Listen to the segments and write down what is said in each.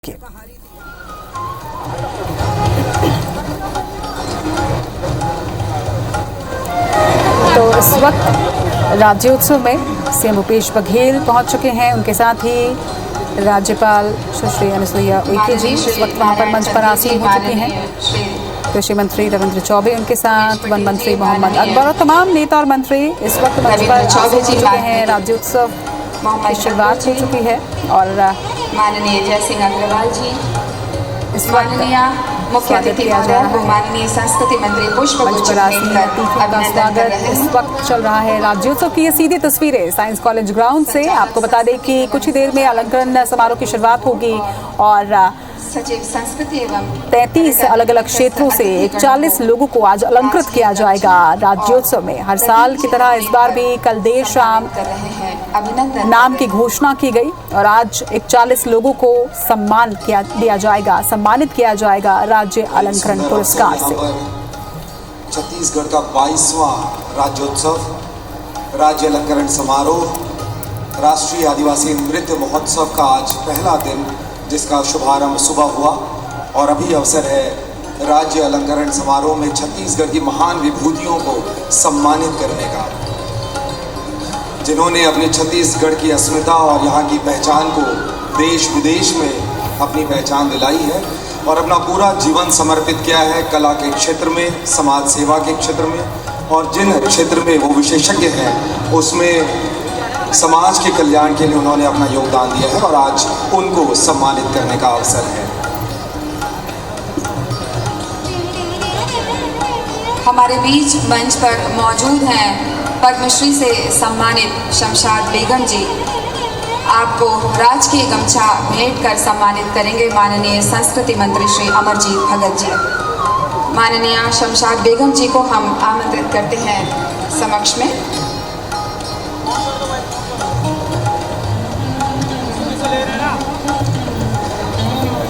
तो इस वक्त राज्योत्सव में सीएम भूपेश बघेल पहुंच चुके हैं। उनके साथ ही राज्यपाल सुश्री अनुसुईया उइके जी इस वक्त वहां पर मंच पर आसीन हो चुके हैं। कृषि मंत्री रविंद्र चौबे उनके साथ, वन मंत्री मोहम्मद अकबर और तमाम नेता और मंत्री इस वक्त मंच पर आसीन हो चुके हैं। राज्योत्सव की शुरुआत हो चुकी है और माननीय जय सिंह अग्रवाल जी, इस माननीय मुख्य अतिथि महोदय, माननीय संस्कृति मंत्री पुष्प गुच्छ का स्वागत इस वक्त चल रहा है। राज्योत्सव की ये सीधी तस्वीरें साइंस कॉलेज ग्राउंड से। आपको बता दें कि कुछ ही देर में अलंकरण समारोह की शुरुआत होगी और सचिव संस्कृति एवं 33 अलग अलग क्षेत्रों से 41 लोगों को आज अलंकृत किया जाएगा राज्योत्सव में। हर साल की तरह इस बार भी कल देर शाम नाम की घोषणा की गई और आज 41 लोगों को सम्मानित किया जाएगा राज्य अलंकरण पुरस्कार से। छत्तीसगढ़ का 22वां राज्योत्सव राज्य अलंकरण समारोह, राष्ट्रीय आदिवासी नृत्य महोत्सव का आज पहला दिन, जिसका शुभारंभ सुबह हुआ और अभी अवसर है राज्य अलंकरण समारोह में छत्तीसगढ़ की महान विभूतियों को सम्मानित करने का, जिन्होंने अपने छत्तीसगढ़ की अस्मिता और यहाँ की पहचान को देश विदेश में अपनी पहचान दिलाई है और अपना पूरा जीवन समर्पित किया है कला के क्षेत्र में, समाज सेवा के क्षेत्र में, और जिन क्षेत्र में वो विशेषज्ञ हैं उसमें समाज के कल्याण के लिए उन्होंने अपना योगदान दिया है और आज उनको सम्मानित करने का अवसर है। हमारे बीच मंच पर मौजूद हैं पद्मश्री से सम्मानित शमशाद बेगम जी। आपको राजकीय गमछा भेंट कर सम्मानित करेंगे माननीय संस्कृति मंत्री श्री अमरजीत भगत जी। माननीय शमशाद बेगम जी को हम आमंत्रित करते हैं समक्ष में।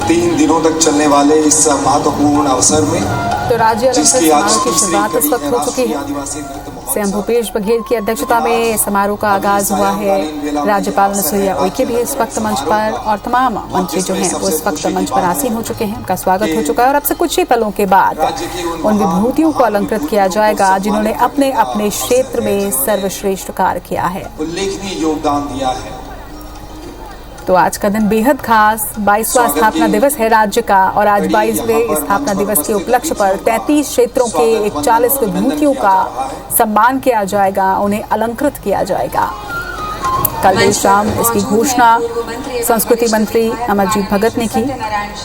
3 दिनों तक चलने वाले इस महत्वपूर्ण अवसर में तो राज्य अलंकरण समारोह की शुरुआत इस वक्त हो चुकी है। सीएम भूपेश बघेल की अध्यक्षता में समारोह का आगाज हुआ है। राज्यपाल अनुसुईया उइके भी इस वक्त मंच पर और तमाम मंत्री जो हैं वो इस वक्त मंच पर आसीन हो चुके हैं। उनका स्वागत हो चुका है और अब से कुछ ही पलों के बाद उन विभूतियों को अलंकृत किया जाएगा जिन्होंने अपने अपने क्षेत्र में सर्वश्रेष्ठ कार्य किया है, उल्लेखनीय योगदान दिया है। तो आज का दिन बेहद खास 22वां स्थापना दिवस है राज्य का और आज 22वें स्थापना दिवस के उपलक्ष्य पर 33 क्षेत्रों के 41 विभूतियों का सम्मान किया जाएगा, उन्हें अलंकृत किया जाएगा। कल देर शाम इसकी घोषणा संस्कृति मंत्री अमरजीत भगत ने की।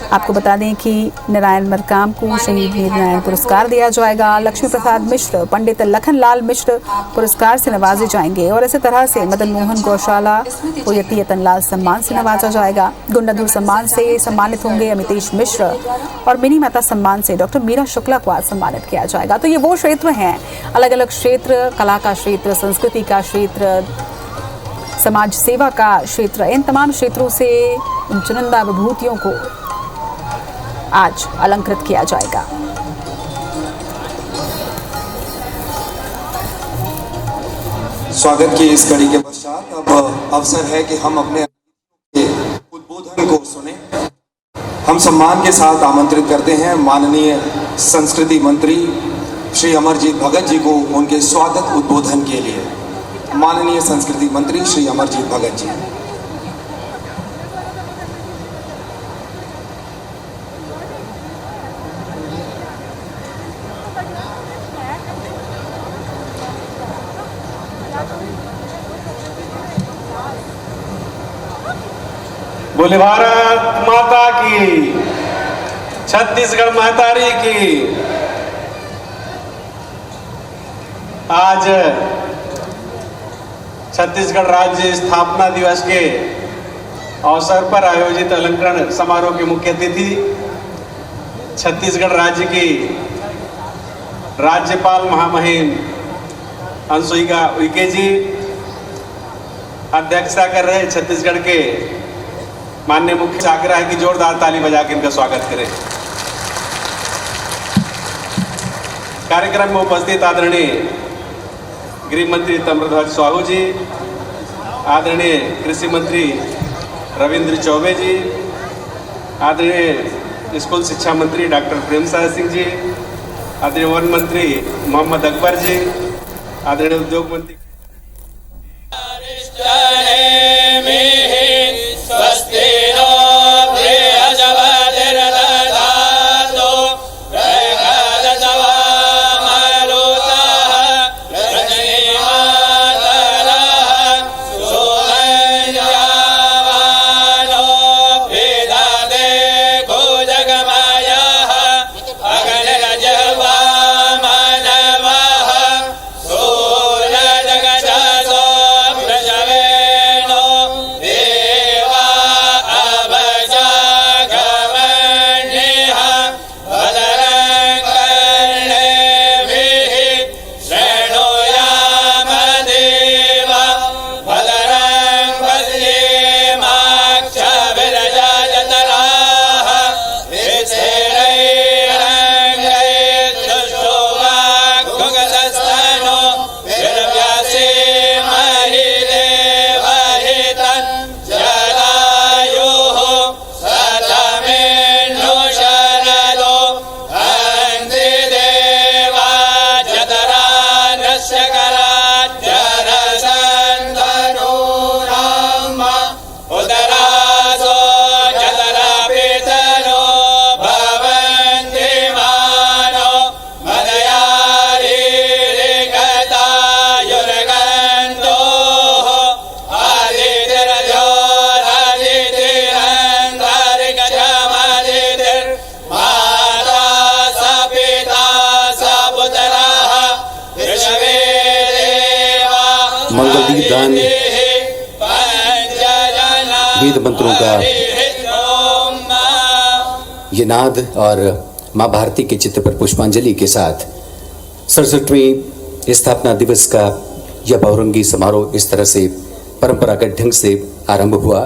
आपको बता दें कि नारायण मरकाम को शहीद वीर नारायण पुरस्कार दिया जाएगा। लक्ष्मी प्रसाद मिश्र, पंडित लखनलाल मिश्र पुरस्कार से नवाजे जाएंगे और इसी तरह से मदन मोहन गौशाला को यति यतनलाल सम्मान से नवाजा जाएगा। गुंडाधुर सम्मान से सम्मानित होंगे अमितेश मिश्र और मिनी माता सम्मान से डॉक्टर मीरा शुक्ला को आज सम्मानित किया जाएगा। तो ये वो क्षेत्र हैं, अलग अलग क्षेत्र, कला का क्षेत्र, संस्कृति का क्षेत्र, समाज सेवा का क्षेत्र, इन तमाम क्षेत्रों से इन चुनिंदा विभूतियों को आज अलंकृत किया जाएगा। स्वागत की इस कड़ी के पश्चात अब अवसर है कि हम अपने उद्बोधन को सुने। हम सम्मान के साथ आमंत्रित करते हैं माननीय संस्कृति मंत्री श्री अमरजीत भगत जी को उनके स्वागत उद्बोधन के लिए। माननीय संस्कृति मंत्री श्री अमरजीत भगत जी। बोले भारत माता की, छत्तीसगढ़ महतारी की। आज छत्तीसगढ़ राज्य स्थापना दिवस के अवसर पर आयोजित अलंकरण समारोह के मुख्य अतिथि छत्तीसगढ़ राज्य की राज्यपाल महामहिम अनुसुईया उइके जी अध्यक्षता कर रहे छत्तीसगढ़ के माननीय मुख्य आग्रह है कि जोरदार ताली बजा के इनका स्वागत करें। कार्यक्रम में उपस्थित आदरणीय गृह मंत्री ताम्रध्वज साहू जी, आदरणीय कृषि मंत्री रविंद्र चौबे जी, आदरणीय स्कूल शिक्षा मंत्री डॉक्टर प्रेमसाय सिंह जी, आदरणीय वन मंत्री मोहम्मद अकबर जी, आदरणीय उद्योग मंत्री मंगलदीप दान, वेद मंत्रों का ये नाद और माँ भारती के चित्र पर पुष्पांजलि के साथ 67वें स्थापना दिवस का यह बहुरंगी समारोह इस तरह से परंपरागत ढंग से आरंभ हुआ।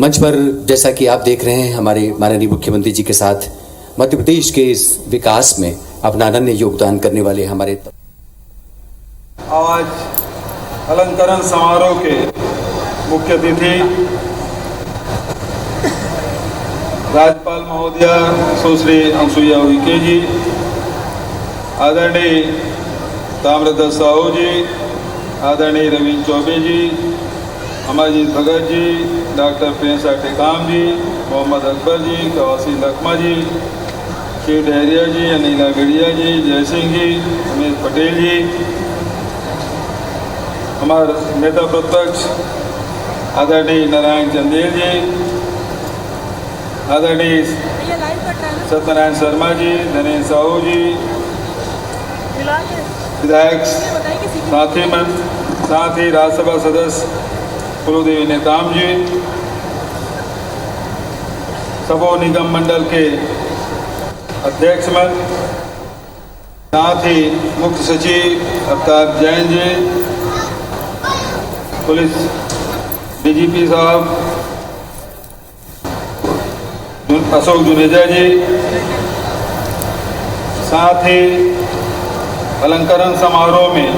मंच पर जैसा कि आप देख रहे हैं, हमारे माननीय मुख्यमंत्री जी के साथ मध्य प्रदेश के इस विकास में अपना अनन्य योगदान करने वाले हमारे आज अलंकरण समारोह के मुख्य अतिथि राज्यपाल महोदया सुश्री अनुसुईया उइके जी, आदरणीय ताम्रध्वज साहू जी, आदरणीय रवींद्र चौबे जी, अमरजीत भगत जी, डॉक्टर प्रेमसाय टेकाम जी, मोहम्मद अकबर जी, कवासी लखमा जी, शिव डहरिया जी, अनिला गढ़िया जी, जय सिंह जी, रमेश पटेल जी, हमारे नेता प्रतिपक्ष आदरणीय नारायण चंदेल जी, आदरणीय सत्यनारायण शर्मा जी, धनेन्द्र साहू जी, विधायक साथ ही राज्यसभा सदस्य कुलदेवी नेताम जी, सबो निगम मंडल के अध्यक्ष मन, साथ ही मुख्य सचिव अफ्ताब जैन जी, पुलिस डीजीपी साहब अशोक जुनेजा जी, साथ ही अलंकरण समारोह में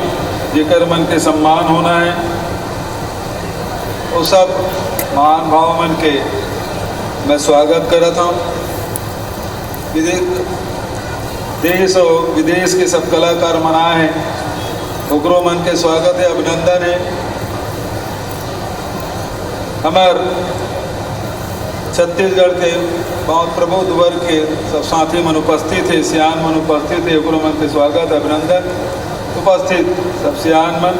जेकर मन के सम्मान होना है वो सब महान भाव मन के मैं स्वागत करता हूँ। देश और विदेश के सब कलाकार मनाए हैं, ओकरो मन के स्वागत है, अभिनंदन है। हमार छत्तीसगढ़ के बहुत प्रबुद्ध वर्ग के सब साथी मन उपस्थित है, सियान मन उपस्थित है, ओकरो मन के स्वागत अभिनंदन। उपस्थित सब सियान मन,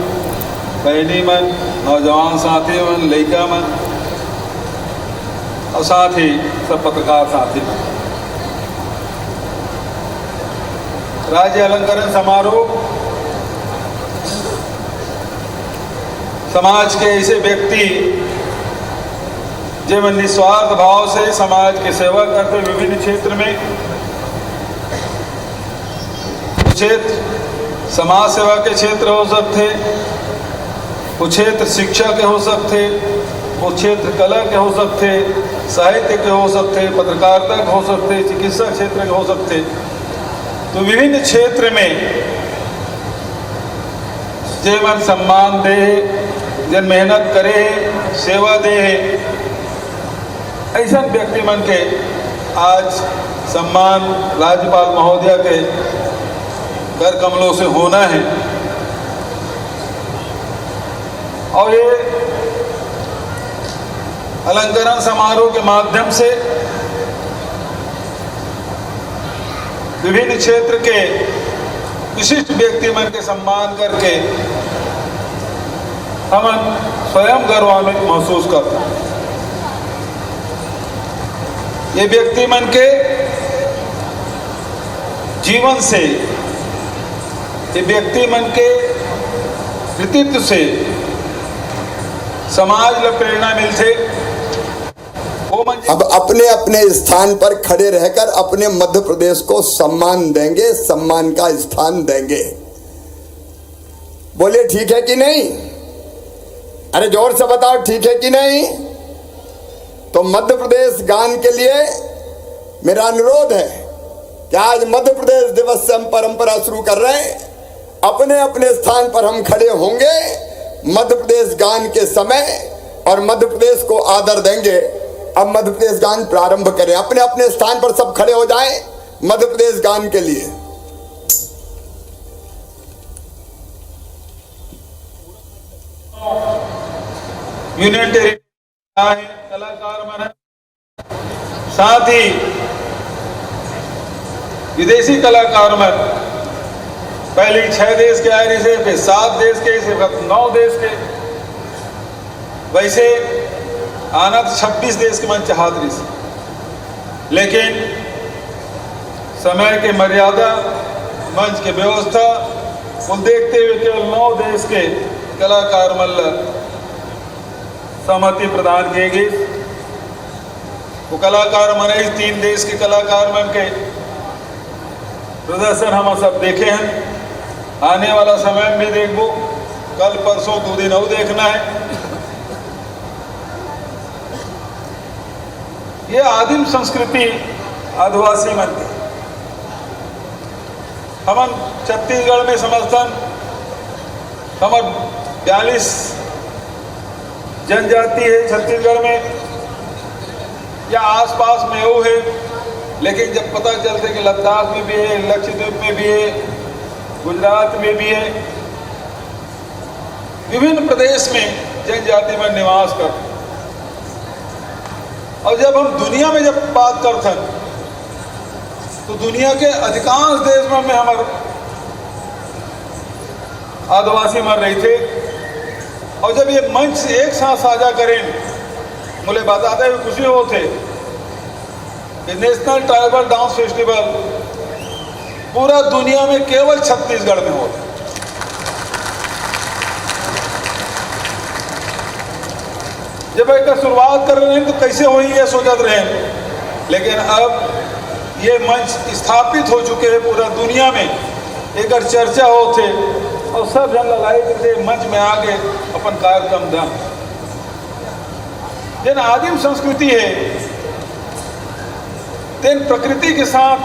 बहनी मन, नौजवान साथी मन, लड़का मन और साथ ही सब पत्रकार साथी मन। राज्य अलंकरण समारोह समाज के ऐसे व्यक्ति जो निस्वार्थ भाव से समाज की सेवा करते विभिन्न क्षेत्र में, क्षेत्र समाज सेवा के क्षेत्र हो सकते, वो क्षेत्र शिक्षा के हो सकते, वो क्षेत्र कला के हो सकते, साहित्य के हो सकते, पत्रकारिता के हो सकते, चिकित्सा क्षेत्र के हो सकते। तो विभिन्न क्षेत्र में जे मन सम्मान दे, जन मेहनत करे, सेवा दे, ऐसा व्यक्ति मन के आज सम्मान राज्यपाल महोदय के कर कमलों से होना है। और ये अलंकरण समारोह के माध्यम से विभिन्न क्षेत्र के विशिष्ट व्यक्ति मन के सम्मान करके हम स्वयं गौरवान्वित महसूस करते हैं। ये व्यक्ति मन के जीवन से, ये व्यक्ति मन के कृतित्व से समाज ला प्रेरणा मिलते। अब अपने अपने स्थान पर खड़े रहकर अपने मध्य प्रदेश को सम्मान देंगे, सम्मान का स्थान देंगे। बोले ठीक है कि नहीं? अरे जोर से बताओ ठीक है कि नहीं? तो मध्य प्रदेश गान के लिए मेरा अनुरोध है कि आज मध्य प्रदेश दिवस से हम परंपरा शुरू कर रहे हैं। अपने अपने स्थान पर हम खड़े होंगे मध्य प्रदेश गान के समय और मध्य प्रदेश को आदर देंगे। अब मध्य प्रदेश गान प्रारंभ करें। अपने अपने स्थान पर सब खड़े हो जाएं मध्य प्रदेश गान के लिए। यूनियन टेरिटरी कलाकार मन, साथ ही विदेशी कलाकार मन, पहले 6 देश के आए रहे, फिर 7 देश के, फिर 9 देश के, वैसे आना तो 26 देश के मन चाहत रही से। लेकिन समय के मर्यादा, मंच के व्यवस्था को देखते हुए केवल 9 देश के कलाकार मन सहमति प्रदान किए गई। वो कलाकार मन 3 देश के कलाकार मन के प्रदर्शन हम सब देखे हैं। आने वाला समय में देखो, कल परसों 2 दिन और देखना है। ये आदिम संस्कृति आदिवासी मन की हमन छत्तीसगढ़ में समर्थन हमर 42 जनजाति है छत्तीसगढ़ में या आसपास में वो है। लेकिन जब पता चलते कि लद्दाख में भी है, लक्षद्वीप में भी है, गुजरात में भी है, विभिन्न प्रदेश में जनजाति में निवास करते। और जब हम दुनिया में जब बात करते हैं तो दुनिया के अधिकांश देश में हमारे आदिवासी मर रहे थे। और जब ये मंच एक साथ साझा करें, मुझे बताते हुए खुशी होते कि नेशनल ट्राइबल डांस फेस्टिवल पूरा दुनिया में केवल छत्तीसगढ़ में होता। जब एक शुरुआत कर रहे हैं तो कैसे होगी ये सोचते रहे, लेकिन अब ये मंच स्थापित हो चुके हैं पूरा दुनिया में, एक चर्चा होते और सब जन लगाए थे मंच में आके अपन कार्यक्रम दें। जिन आदिम संस्कृति है तेन प्रकृति के साथ,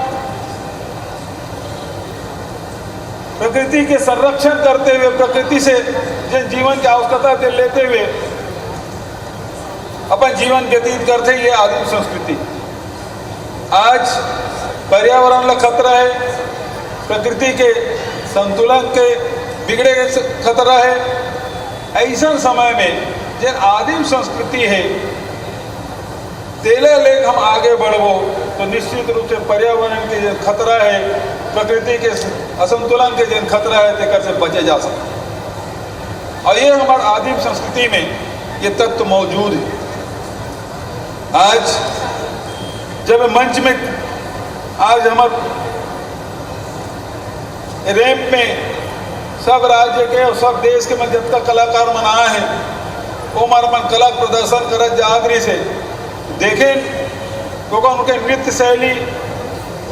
प्रकृति के संरक्षण करते हुए, प्रकृति से जिन जीवन की आवश्यकता लेते हुए अपन जीवन व्यतीत करते, ये आदिम संस्कृति। आज पर्यावरण का खतरा है, प्रकृति के संतुलन के बिगड़े के खतरा है। ऐसा समय में जिन आदिम संस्कृति है तेले लेख हम आगे बढ़ो तो निश्चित रूप से पर्यावरण के जो खतरा है, प्रकृति के असंतुलन के जो खतरा है तेकर से बचे जा सकते। और ये हमारे आदिम संस्कृति में ये तत्व मौजूद है। आज जब मंच में आज हमारे रैंप में सब राज्य के और सब देश के में जब तक कलाकार मन आए हैं वो हमारा मन कला प्रदर्शन कर जागरी से देखें, क्योंकि उनके नृत्य शैली,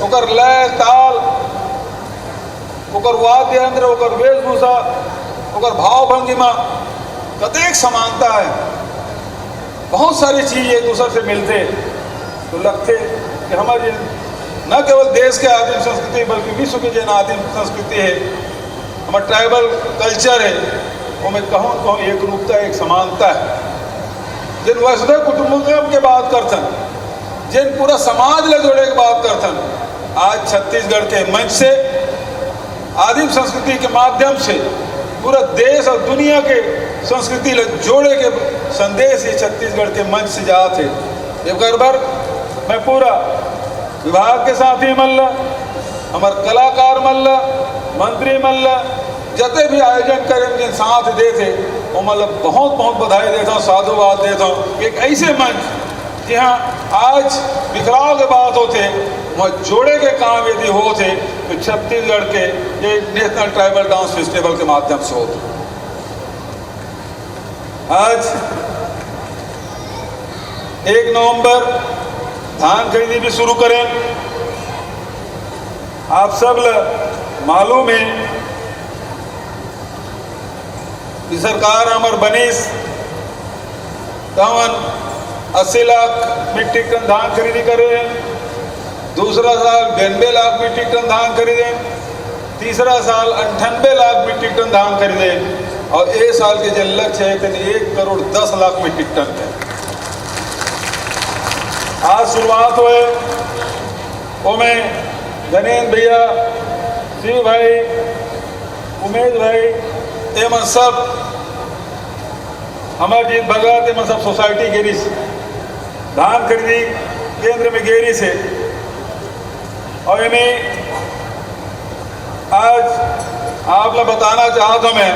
उनकर लय ताल, उनकर वाद्य यंत्र, उनकर वेशभूषा, उनकर भाव भंगिमा कतेक समानता है। बहुत सारी चीज़ एक दूसरे से मिलते तो लगते कि हमारी न केवल देश के आदिम संस्कृति बल्कि विश्व की जो आदिम संस्कृति है, हमारा ट्राइबल कल्चर है, वो मैं कहूँ एक रूपता, एक समानता है। जिन वसुधैव कुटुंबकम के बात करते हैं जिन पूरा समाज ले जोड़े की बात करथन, आज छत्तीसगढ़ के मंच से आदिम संस्कृति के माध्यम से पूरा देश और दुनिया के संस्कृति ले जोड़े के संदेश ये छत्तीसगढ़ के मंच से जाते। एक बार मैं पूरा विभाग के साथी मल्ल, हमार कलाकार मल्ल, मंत्री मल्ल, जते भी आयोजन करें जिन साथ देते वो मतलब बहुत बहुत बधाई देता हूँ, साधुवाद देता हूँ। एक ऐसे मंच जहाँ आज बिखराव के बात होते वहाँ जोड़े के काम यदि होते तो छत्तीसगढ़ के ये नेशनल ट्राइबल डांस फेस्टिवल के माध्यम से होते। आज 1 नवंबर धान खरीदी भी शुरू करें। आप सब मालूम है कि सरकार हमार बनीस तवन 80 लाख मीट्रिक टन धान खरीदी करे हैं। दूसरा साल 92 लाख मीट्रिक टन धान खरीदे, तीसरा साल 98 लाख मीट्रिक टन धान खरीदे और एक साल के जो लक्ष्य है 1 करोड़ 10 लाख मीट्रिक टन है। आज शुरुआत हुए वो में गणेश भैया, शिव भाई, उमेश भाई एमन सब अमरजीत भगत एमन सब सोसाइटी गेरी से धान खरीदी केंद्र में गेरी से और इन्हें आज आप लोग बताना चाहता मैं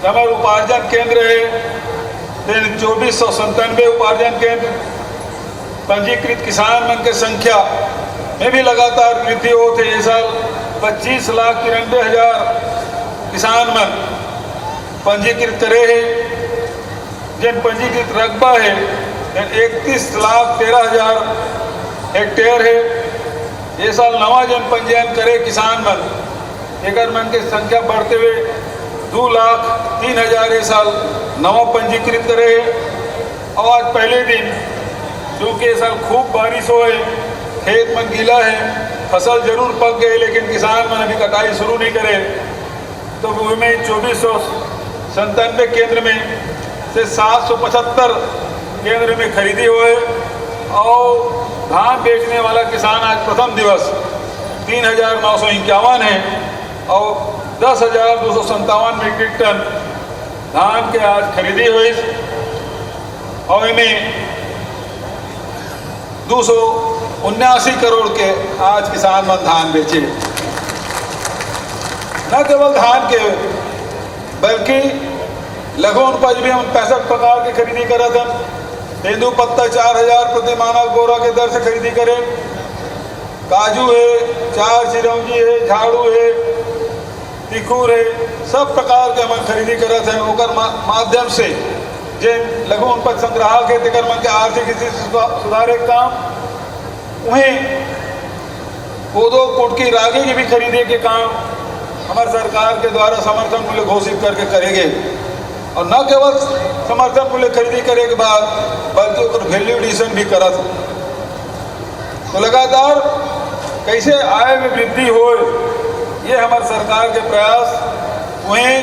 हमारे उपार्जन केंद्र है 2497 उपार्जन केंद्र। पंजीकृत किसान मन के संख्या में भी लगातार वृद्धि होते। ये साल 25,93,000 किसान मन पंजीकृत करे है। जिन पंजीकृत रकबा है 31,13,000 हेक्टेयर है। ये साल नवा जन पंजीयन करे किसान मन एक मन की संख्या बढ़ते हुए 2,03,000 ये साल नवा पंजीकृत करे है। और आज पहले दिन क्योंकि ये साल खूब बारिश हुए, खेत मन गीला है, फसल जरूर पक गए लेकिन किसान मन अभी कटाई शुरू नहीं करे तो वो में 2497 केंद्र में से 775 केंद्र में खरीदी हुए। और धान बेचने वाला किसान आज प्रथम दिवस 3,951 है और 10,257 मीट्रिक टन धान के आज खरीदी हुई और इनमें 279 करोड़ के आज किसान मन धान बेचे। न केवल धान के बल्कि लघु उपज भी हम 65 प्रकार की खरीदी करा था। तेंदू पत्ता 4,000 प्रति मानक बोरा के दर से खरीदी करें। काजू है, 4 चिरौंजी है, झाड़ू है, तिखूर है, सब प्रकार के हम खरीदी करते हैं। ओकर माध्यम से जिन लघु उपज संग्राहक है तेकर मन के आर्थिक स्थिति सुधारे काम वहीं कोदो कुटकी रागी की भी खरीदे के काम हमारे सरकार के द्वारा समर्थन मूल्य घोषित करके करेंगे। और न केवल समर्थन मूल्य खरीदी करे के बाद बल्कि उनका वैल्यू एडिशन भी करत। तो लगातार कैसे आय में वृद्धि हो ये हमारे सरकार के प्रयास। वहीं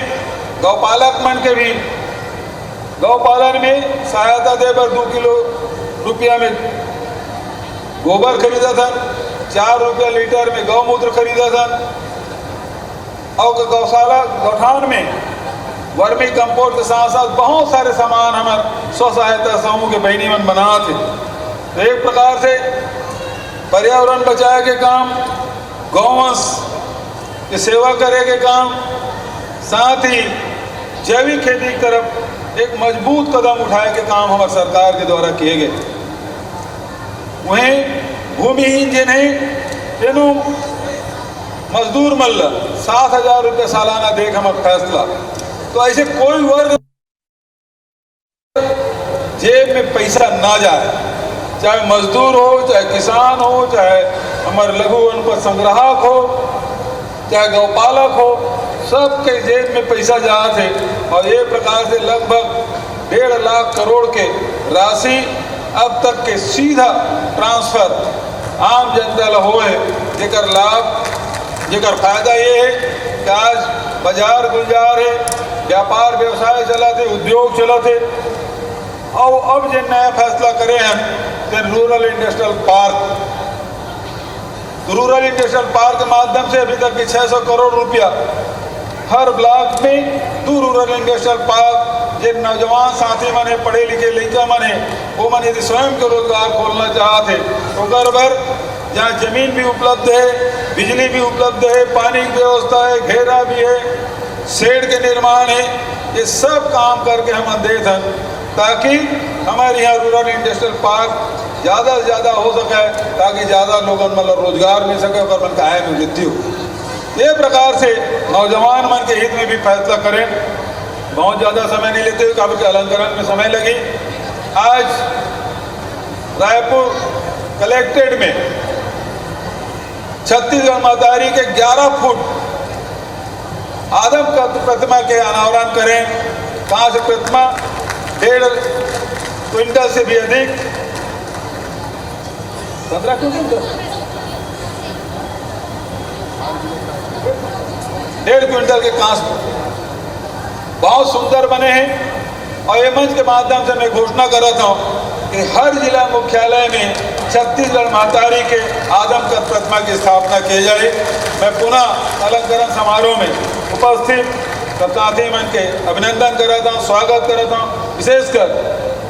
गौपालक मन के भी गौपालन में सहायता दे पर 2 किलो रुपया में गोबर खरीदा था, 4 रुपया लीटर में गौमूत्र खरीदा था और गौशाला गौठान में वर्मी कंपोस्ट के साथ साथ बहुत सारे सामान हमारे स्व सहायता समूह के बहनी मन बना थे। तो एक प्रकार से पर्यावरण बचाए के काम, गौवंश की सेवा करे के काम, साथ ही जैविक खेती की तरफ एक मजबूत कदम उठाए के काम हमारे सरकार के द्वारा किए गए। वहीं भूमिहीन जिन्हें तेनू मजदूर मल्ल 7,000 रुपये सालाना देख हमारा फैसला। तो ऐसे कोई वर्ग जेब में पैसा ना जाए, चाहे मजदूर हो, चाहे किसान हो, चाहे हमारे लघु वनोपज संग्राहक हो, चाहे गौपालक हो, सबके जेब में पैसा जाते। और ये प्रकार से लगभग 1.5 लाख करोड़ के राशि अब तक के सीधा ट्रांसफर आम जनता ला होए, जेकर लाभ जेकर फायदा ये है कि आज बाजार गुलजार है, व्यापार व्यवसाय चलाते, उद्योग चलाते। और अब जो नया फैसला करे हैं देन रूरल इंडस्ट्रियल पार्क। तो रूरल इंडस्ट्रियल पार्क के माध्यम से अभी तक 600 करोड़ रुपया हर ब्लॉक में 2 रूरल इंडस्ट्रियल पार्क जे नौजवान साथी मने पढ़े लिखे लड़का मने वो मने यदि स्वयं के रोजगार खोलना चाहते तो घर भर जहाँ जमीन भी उपलब्ध है, बिजली भी उपलब्ध है, पानी की व्यवस्था है, घेरा भी है, शेड के निर्माण है, ये सब काम करके हम अंधेर हैं ताकि हमारे यहाँ रूरल इंडस्ट्रियल पार्क ज़्यादा से ज़्यादा हो सके, ताकि ज़्यादा लोगों मतलब रोजगार मिल सके और मन का आय में वृद्धि हो। ये प्रकार से नौजवान मन के हित में भी फैसला करें। बहुत ज़्यादा समय नहीं लेते हुए काफ़ी अलंकरण में समय लगी। आज रायपुर कलेक्ट्रेट में छत्तीसगढ़ महतारी के 11 फुट आदम प्रतिमा के अनावरण करें। कहाँ से प्रतिमा 1.5 क्विंटल से भी अधिक 15 क्विंटल 1.5 क्विंटल के कांच बहुत सुंदर बने हैं। और ये मंच के माध्यम से मैं घोषणा कर रहा हूँ कि हर जिला मुख्यालय में छत्तीसगढ़ महतारी के आदमकद प्रतिमा की स्थापना की जाए। मैं पुनः अलंकरण समारोह में उपस्थित सब साथी मन के अभिनंदन कराता हूँ, स्वागत कराता हूँ। विशेषकर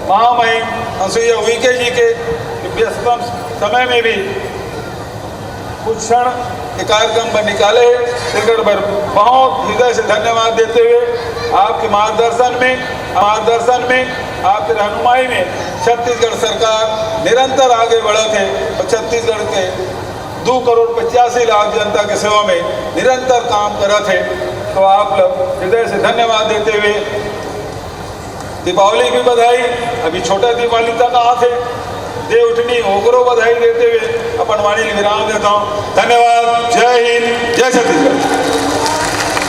महामहिम अनसुईया उइके जी के व्यस्तम समय में भी कुछ क्षण के कार्यक्रम पर निकाले टिकट पर बहुत हृदय से धन्यवाद देते हुए आपके मार्गदर्शन में आपके रहनुमाई में छत्तीसगढ़ सरकार निरंतर आगे बढ़े थे और छत्तीसगढ़ के 2,85,00,000 जनता के सेवा में निरंतर काम कर रहे थे। तो आप लोग हृदय से धन्यवाद देते हुए दीपावली की बधाई, अभी छोटा दीपावली तक आते दे उठनी ओकरो बधाई देते हुए अपन वाणी विराम देता हूँ। धन्यवाद। जय हिंद, जय छत्तीसगढ़।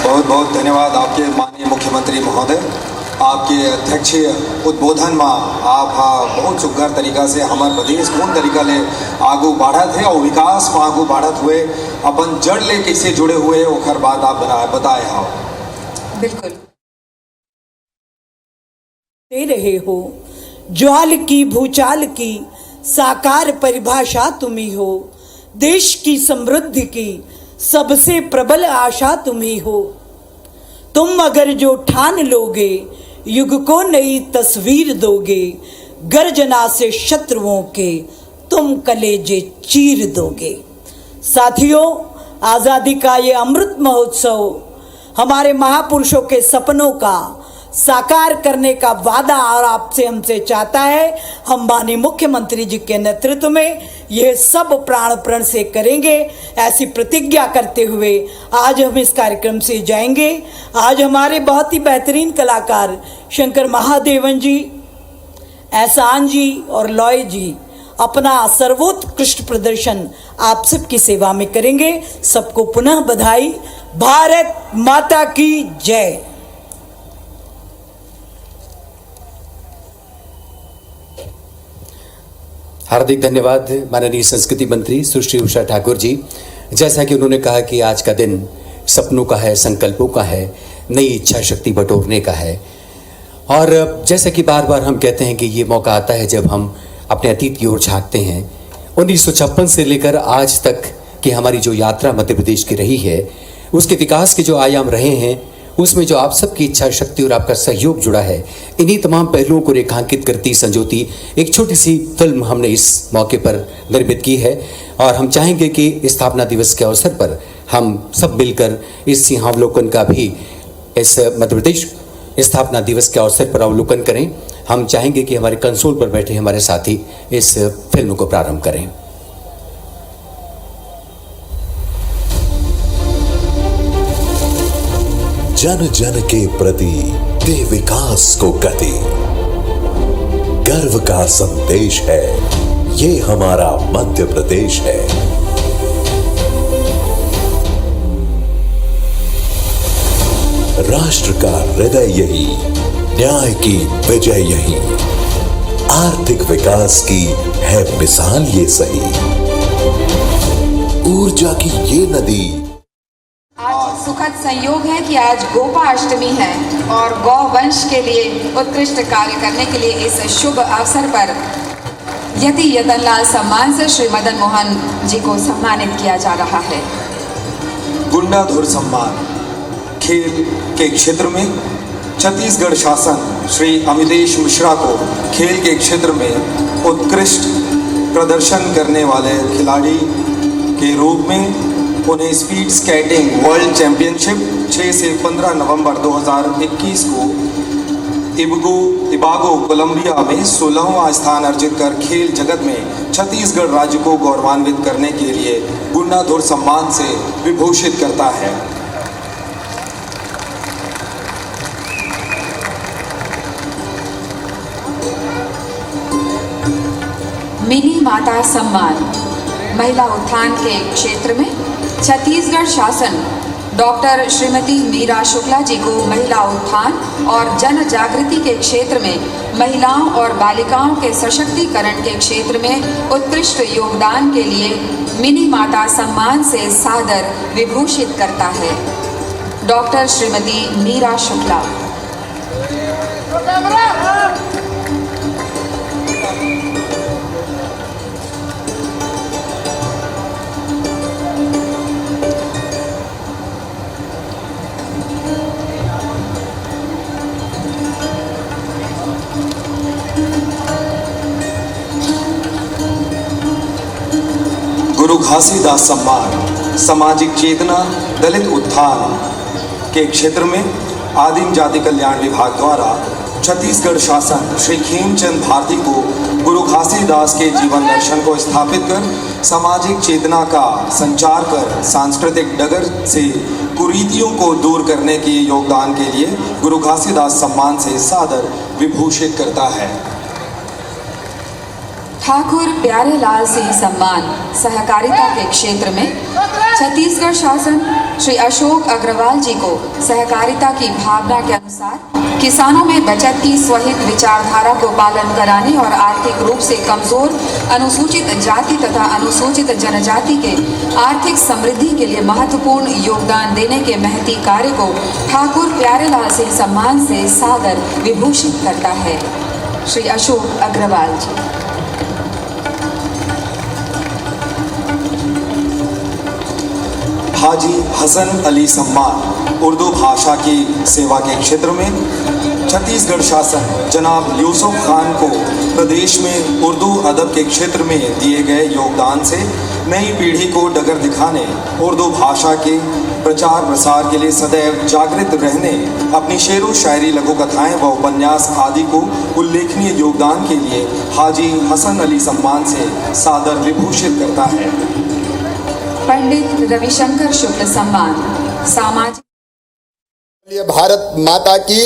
बहुत बहुत धन्यवाद आपके माननीय मुख्यमंत्री महोदय। आपके अध्यक्षीय उद्बोधन में आप बहुत सुघर तरीका से हमारे प्रदेश कौन तरीका ले आगू बढ़त है और विकास में आगू बढ़त हुए अपन जड़ ले कैसे जुड़े हुए ओखर बात आप बताए हो। बिल्कुल दे रहे हो। ज्वाल की भूचाल की साकार परिभाषा तुम ही हो। देश की समृद्धि की सबसे प्रबल आशा तुम ही हो। तुम अगर जो ठान लोगे युग को नई तस्वीर दोगे। गर्जना से शत्रुओं के तुम कलेजे चीर दोगे। साथियों, आज़ादी का ये अमृत महोत्सव हमारे महापुरुषों के सपनों का साकार करने का वादा और आपसे हमसे चाहता है। हम माननीय मुख्यमंत्री जी के नेतृत्व में यह सब प्राण प्रण से करेंगे, ऐसी प्रतिज्ञा करते हुए आज हम इस कार्यक्रम से जाएंगे। आज हमारे बहुत ही बेहतरीन कलाकार शंकर महादेवन जी, एहसान जी और लॉय जी अपना सर्वोत्कृष्ट प्रदर्शन आप सबकी सेवा में करेंगे। सबको पुनः बधाई। भारत माता की जय। हार्दिक धन्यवाद माननीय संस्कृति मंत्री सुश्री उषा ठाकुर जी। जैसा कि उन्होंने कहा कि आज का दिन सपनों का है, संकल्पों का है, नई इच्छा शक्ति बटोरने का है। और जैसा कि बार बार हम कहते हैं कि ये मौका आता है जब हम अपने अतीत की ओर झांकते हैं। 1956 से लेकर आज तक की हमारी जो यात्रा मध्य प्रदेश की रही है, उसके विकास के जो आयाम रहे हैं, उसमें जो आप सबकी इच्छा शक्ति और आपका सहयोग जुड़ा है, इन्हीं तमाम पहलुओं को रेखांकित करती संजोती एक छोटी सी फिल्म हमने इस मौके पर निर्मित की है। और हम चाहेंगे कि स्थापना दिवस के अवसर पर हम सब मिलकर इस सिंहावलोकन का भी इस मध्य प्रदेश स्थापना दिवस के अवसर पर अवलोकन करें। हम चाहेंगे कि हमारे कंसोल पर बैठे हमारे साथी इस फिल्म को प्रारंभ करें। जन जन के प्रति दे विकास को गति, गर्व का संदेश है, ये हमारा मध्य प्रदेश है। राष्ट्र का हृदय यही, न्याय की विजय यही, आर्थिक विकास की है मिसाल ये सही। ऊर्जा की ये नदी। आज सुखद संयोग है कि आज गोपाष्टमी है और गौ वंश के लिए उत्कृष्ट कार्य करने के लिए इस शुभ अवसर पर यति यतनलाल सम्मान से श्री मदन मोहन जी को सम्मानित किया जा रहा है। गुंडाधुर सम्मान खेल के क्षेत्र में छत्तीसगढ़ शासन श्री अमितेश मिश्रा को खेल के क्षेत्र में उत्कृष्ट प्रदर्शन करने वाले खिलाड़ी के रूप में उन्हें स्पीड स्केटिंग वर्ल्ड चैंपियनशिप 6 से 15 नवंबर 2021 को इबागो कोलंबिया में 16वां स्थान अर्जित कर खेल जगत में छत्तीसगढ़ राज्य को गौरवान्वित करने के लिए गुंडाधुर सम्मान से विभूषित करता है। मिनी माता सम्मान महिला उत्थान के क्षेत्र में छत्तीसगढ़ शासन डॉक्टर श्रीमती मीरा शुक्ला जी को महिला उत्थान और जन जागृति के क्षेत्र में महिलाओं और बालिकाओं के सशक्तिकरण के क्षेत्र में उत्कृष्ट योगदान के लिए मिनी माता सम्मान से सादर विभूषित करता है। डॉक्टर श्रीमती मीरा शुक्ला। गुरु घासीदास सम्मान सामाजिक चेतना दलित उत्थान के क्षेत्र में आदिम जाति कल्याण विभाग द्वारा छत्तीसगढ़ शासन श्री खेमचंद भारती को गुरु घासीदास के जीवन दर्शन को स्थापित कर सामाजिक चेतना का संचार कर सांस्कृतिक डगर से कुरीतियों को दूर करने के योगदान के लिए गुरु घासीदास सम्मान से सादर विभूषित करता है। ठाकुर प्यारेलाल सिंह सम्मान सहकारिता के क्षेत्र में छत्तीसगढ़ शासन श्री अशोक अग्रवाल जी को सहकारिता की भावना के अनुसार किसानों में बचत की स्वहित विचारधारा को पालन कराने और आर्थिक रूप से कमजोर अनुसूचित जाति तथा अनुसूचित जनजाति के आर्थिक समृद्धि के लिए महत्वपूर्ण योगदान देने के महती कार्य को ठाकुर प्यारेलाल सिंह सम्मान से सादर विभूषित करता है। श्री अशोक अग्रवाल जी। हाजी हसन अली सम्मान उर्दू भाषा की सेवा के क्षेत्र में छत्तीसगढ़ शासन जनाब यूसुफ खान को प्रदेश में उर्दू अदब के क्षेत्र में दिए गए योगदान से नई पीढ़ी को डगर दिखाने उर्दू भाषा के प्रचार प्रसार के लिए सदैव जागृत रहने अपनी शेरो शायरी लघु कथाएं व उपन्यास आदि को उल्लेखनीय योगदान के लिए हाजी हसन अली सम्मान से सादर विभूषित करता है। पंडित रविशंकर शुक्ल सम्मान सामाजिक। ये भारत माता की,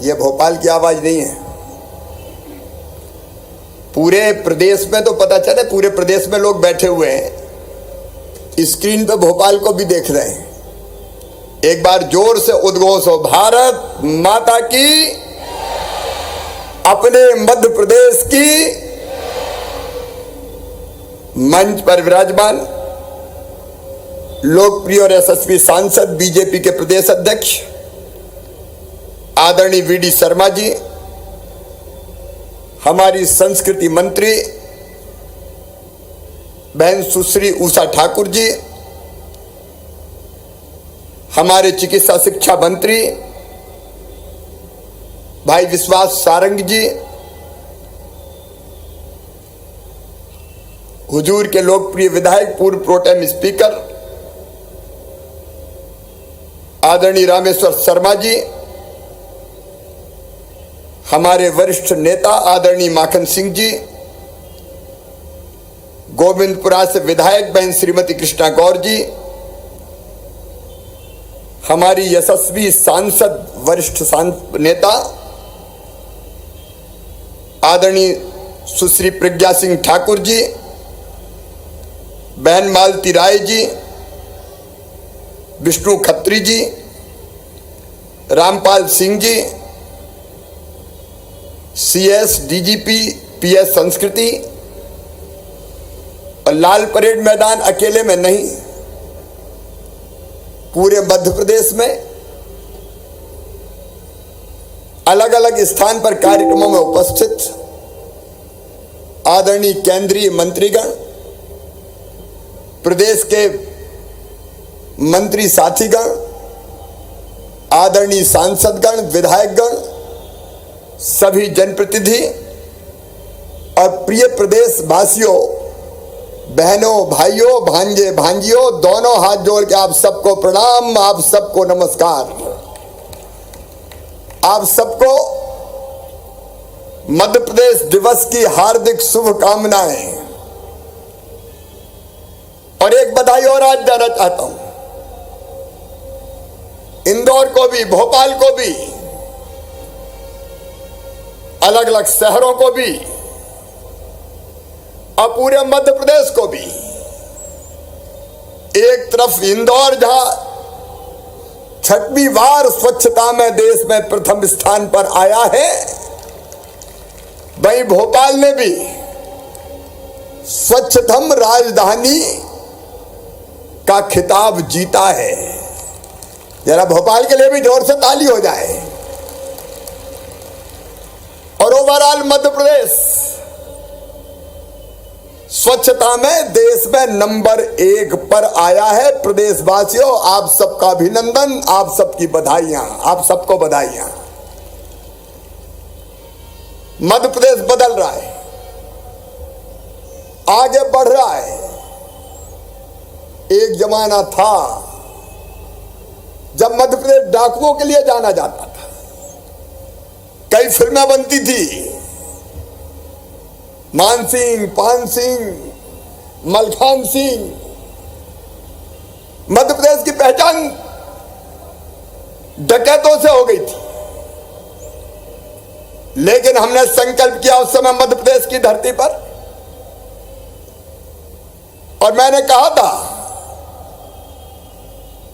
ये भोपाल की आवाज नहीं है, पूरे प्रदेश में तो पता चले, पूरे प्रदेश में लोग बैठे हुए हैं, स्क्रीन पे भोपाल को भी देख रहे हैं। एक बार जोर से उद्घोष हो, भारत माता की, अपने मध्य प्रदेश की। मंच पर विराजमान लोकप्रिय और यशस्वी सांसद बीजेपी के प्रदेश अध्यक्ष आदरणीय वीडी शर्मा जी, हमारी संस्कृति मंत्री बहन सुश्री उषा ठाकुर जी, हमारे चिकित्सा शिक्षा मंत्री भाई विश्वास सारंग जी, हुजूर के लोकप्रिय विधायक पूर्व प्रोटेम स्पीकर आदरणीय रामेश्वर शर्मा जी, हमारे वरिष्ठ नेता आदरणीय माखन सिंह जी, गोविंदपुरा से विधायक बहन श्रीमती कृष्णा गौर जी, हमारी यशस्वी सांसद वरिष्ठ नेता आदरणीय सुश्री प्रज्ञा सिंह ठाकुर जी, बहन मालती राय जी, विष्णु खत्री जी, Rampal Singh ji, CS DGP PS संस्कृति। और लाल परेड मैदान अकेले में नहीं, पूरे मध्य प्रदेश में अलग अलग स्थान पर कार्यक्रमों में उपस्थित आदरणीय केंद्रीय मंत्रीगण, प्रदेश के मंत्री साथीगण, आदरणीय सांसदगण, विधायकगण, सभी जनप्रतिनिधि और प्रिय प्रदेश वासियों, बहनों, भाइयों, भांजे, भांजियों, दोनों हाथ जोड़ के आप सबको प्रणाम, आप सबको नमस्कार। आप सबको मध्य प्रदेश दिवस की हार्दिक शुभकामनाएं और एक बधाई और आज देना चाहता हूं। इंदौर को भी, भोपाल को भी, अलग अलग शहरों को भी और पूरे मध्य प्रदेश को भी। एक तरफ इंदौर जहां 6वीं बार स्वच्छता में देश में प्रथम स्थान पर आया है, वहीं भोपाल ने भी स्वच्छतम राजधानी का खिताब जीता है। जरा भोपाल के लिए भी जोर से ताली हो जाए। और ओवरऑल मध्य प्रदेश स्वच्छता में देश में नंबर 1 पर आया है। प्रदेशवासियों, आप सबका अभिनंदन, आप सबकी बधाइयां, आप सबको बधाइयां। मध्य प्रदेश बदल रहा है, आगे बढ़ रहा है। एक जमाना था जब मध्य प्रदेश डाकुओं के लिए जाना जाता था। कई फिल्में बनती थी, मान सिंह, पान सिंह, मलखान सिंह। मध्य प्रदेश की पहचान डकैतों से हो गई थी, लेकिन हमने संकल्प किया उस समय मध्य प्रदेश की धरती पर, और मैंने कहा था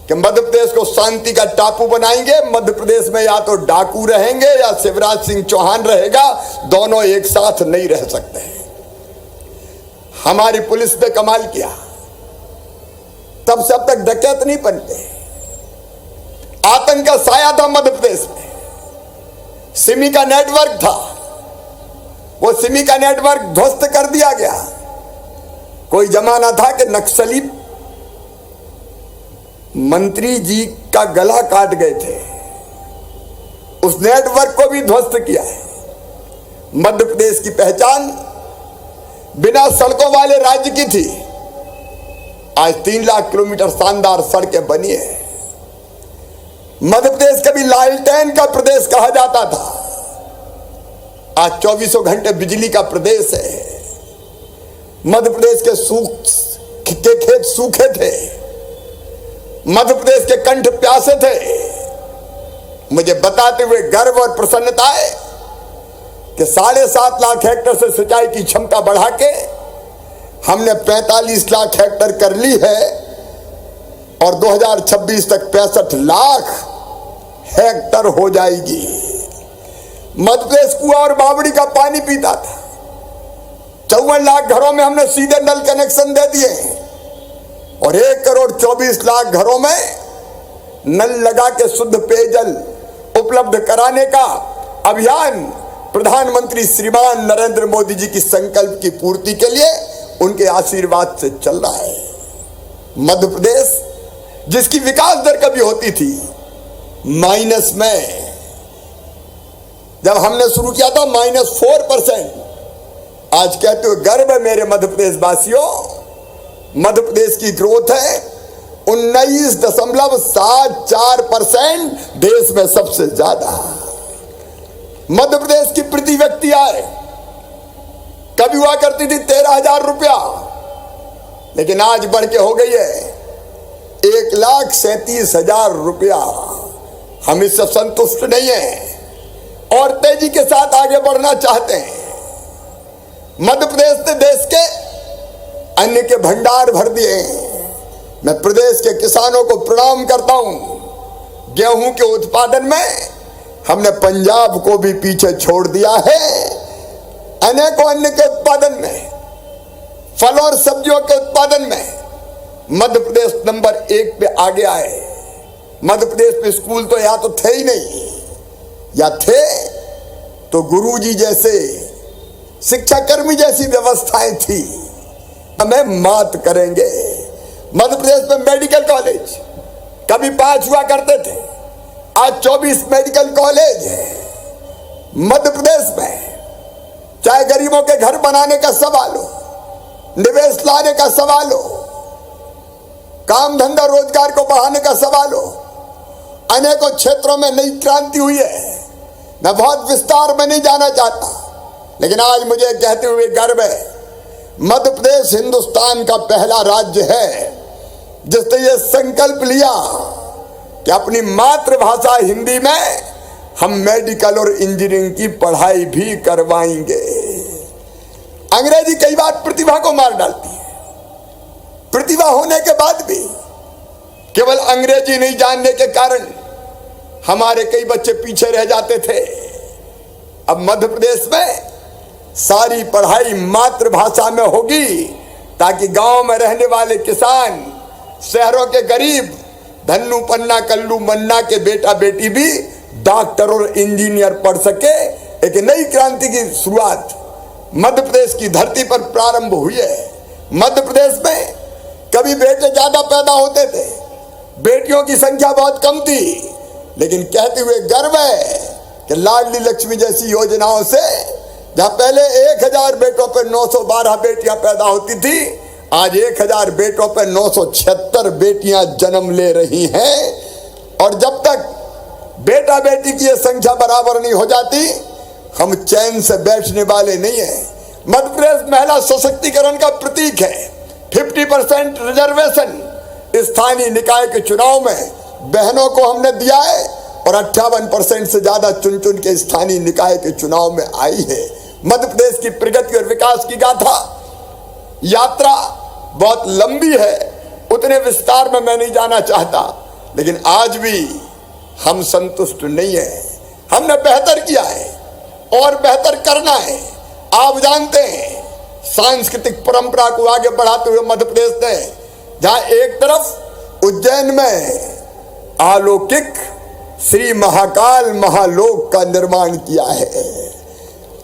कि मध्य प्रदेश को शांति का टापू बनाएंगे। मध्य प्रदेश में या तो डाकू रहेंगे या शिवराज सिंह चौहान रहेगा, दोनों एक साथ नहीं रह सकते। हमारी पुलिस ने कमाल किया, तब से अब तक डकैत नहीं बनते। आतंक का साया था मध्य प्रदेश में, सिमी का नेटवर्क था, वो सिमी का नेटवर्क ध्वस्त कर दिया गया। कोई जमाना था कि नक्सली मंत्री जी का गला काट गए थे, उस नेटवर्क को भी ध्वस्त किया है। मध्य प्रदेश की पहचान बिना सड़कों वाले राज्य की थी, आज 3 लाख किलोमीटर शानदार सड़कें बनी है। मध्य प्रदेश कभी लालटेन का प्रदेश कहा जाता था, आज 24 घंटे बिजली का प्रदेश है। मध्य प्रदेश के खेत सूखे थे, मध्य प्रदेश के कंठ प्यासे थे। मुझे बताते हुए गर्व और प्रसन्नता है कि 7.5 लाख हेक्टेयर से सिंचाई की क्षमता बढ़ा के हमने 45 लाख हेक्टेयर कर ली है, और 2026 तक 65 लाख हेक्टेयर हो जाएगी। मध्य प्रदेश कुआं और बावड़ी का पानी पीता था, 54 लाख घरों में हमने सीधे नल कनेक्शन दे दिए, और 1,24 लाख घरों में नल लगा के शुद्ध पेयजल उपलब्ध कराने का अभियान प्रधानमंत्री श्रीमान नरेंद्र मोदी जी की संकल्प की पूर्ति के लिए उनके आशीर्वाद से चल रहा है। मध्य प्रदेश जिसकी विकास दर कभी होती थी माइनस में, जब हमने शुरू किया था -4%, आज कहते हुए गर्व है मेरे मध्य प्रदेश वासियों, मध्य प्रदेश की ग्रोथ है 19.74%, देश में सबसे ज्यादा। मध्य प्रदेश की प्रति व्यक्ति आय कभी हुआ करती थी 13,000 रुपया, लेकिन आज बढ़ के हो गई है 1,37,000 रुपया। हम इससे संतुष्ट नहीं हैं और तेजी के साथ आगे बढ़ना चाहते हैं। मध्य प्रदेश ने देश के अन्न के भंडार भर दिए हैं। मैं प्रदेश के किसानों को प्रणाम करता हूं। गेहूं के उत्पादन में हमने पंजाब को भी पीछे छोड़ दिया है। अनेकों अन्न के उत्पादन में, फल और सब्जियों के उत्पादन में मध्य प्रदेश नंबर 1 पे आगे आए। मध्य प्रदेश में स्कूल तो या तो थे ही नहीं, या थे तो गुरुजी जैसे शिक्षाकर्मी जैसी व्यवस्थाएं थी, हमें मात करेंगे। मध्य प्रदेश में मेडिकल कॉलेज कभी 5 हुआ करते थे, आज 24 मेडिकल कॉलेज है मध्य प्रदेश में। चाहे गरीबों के घर बनाने का सवाल हो, निवेश लाने का सवाल हो, काम धंधा रोजगार को बढ़ाने का सवाल हो, अनेकों क्षेत्रों में नई क्रांति हुई है। मैं बहुत विस्तार में नहीं जाना चाहता, लेकिन आज मुझे कहते हुए गर्व है, मध्य प्रदेश हिंदुस्तान का पहला राज्य है जिसने ये संकल्प लिया कि अपनी मातृभाषा हिंदी में हम मेडिकल और इंजीनियरिंग की पढ़ाई भी करवाएंगे। अंग्रेजी कई बार प्रतिभा को मार डालती है। प्रतिभा होने के बाद भी केवल अंग्रेजी नहीं जानने के कारण हमारे कई बच्चे पीछे रह जाते थे। अब मध्य प्रदेश में सारी पढ़ाई मातृभाषा में होगी ताकि गांव में रहने वाले किसान, शहरों के गरीब, धन्नू पन्ना कल्लू मन्ना के बेटा बेटी भी डॉक्टर और इंजीनियर पढ़ सके। एक नई क्रांति की शुरुआत मध्य प्रदेश की धरती पर प्रारंभ हुई है। मध्य प्रदेश में कभी बेटे ज्यादा पैदा होते थे, बेटियों की संख्या बहुत कम थी, लेकिन कहते हुए गर्व है कि लाडली लक्ष्मी जैसी योजनाओं से जहां पहले 1000 बेटों पर 912 बेटियां पैदा होती थी, आज 1000 बेटों पर 976 बेटियां जन्म ले रही हैं। और जब तक बेटा बेटी की यह संख्या बराबर नहीं हो जाती, हम चैन से बैठने वाले नहीं है। मध्य प्रदेश महिला सशक्तिकरण का प्रतीक है। 50% रिजर्वेशन स्थानीय निकाय के चुनाव में बहनों को हमने दिया है और 58% से ज्यादा चुन चुन के स्थानीय निकाय के चुनाव में आई है। मध्य प्रदेश की प्रगति और विकास की गाथा यात्रा बहुत लंबी है, उतने विस्तार में मैं नहीं जाना चाहता, लेकिन आज भी हम संतुष्ट नहीं है। हमने बेहतर किया है और बेहतर करना है। आप जानते हैं सांस्कृतिक परंपरा को आगे बढ़ाते हुए मध्य प्रदेश ने जहां एक तरफ उज्जैन में अलौकिक श्री महाकाल महालोक का निर्माण किया है।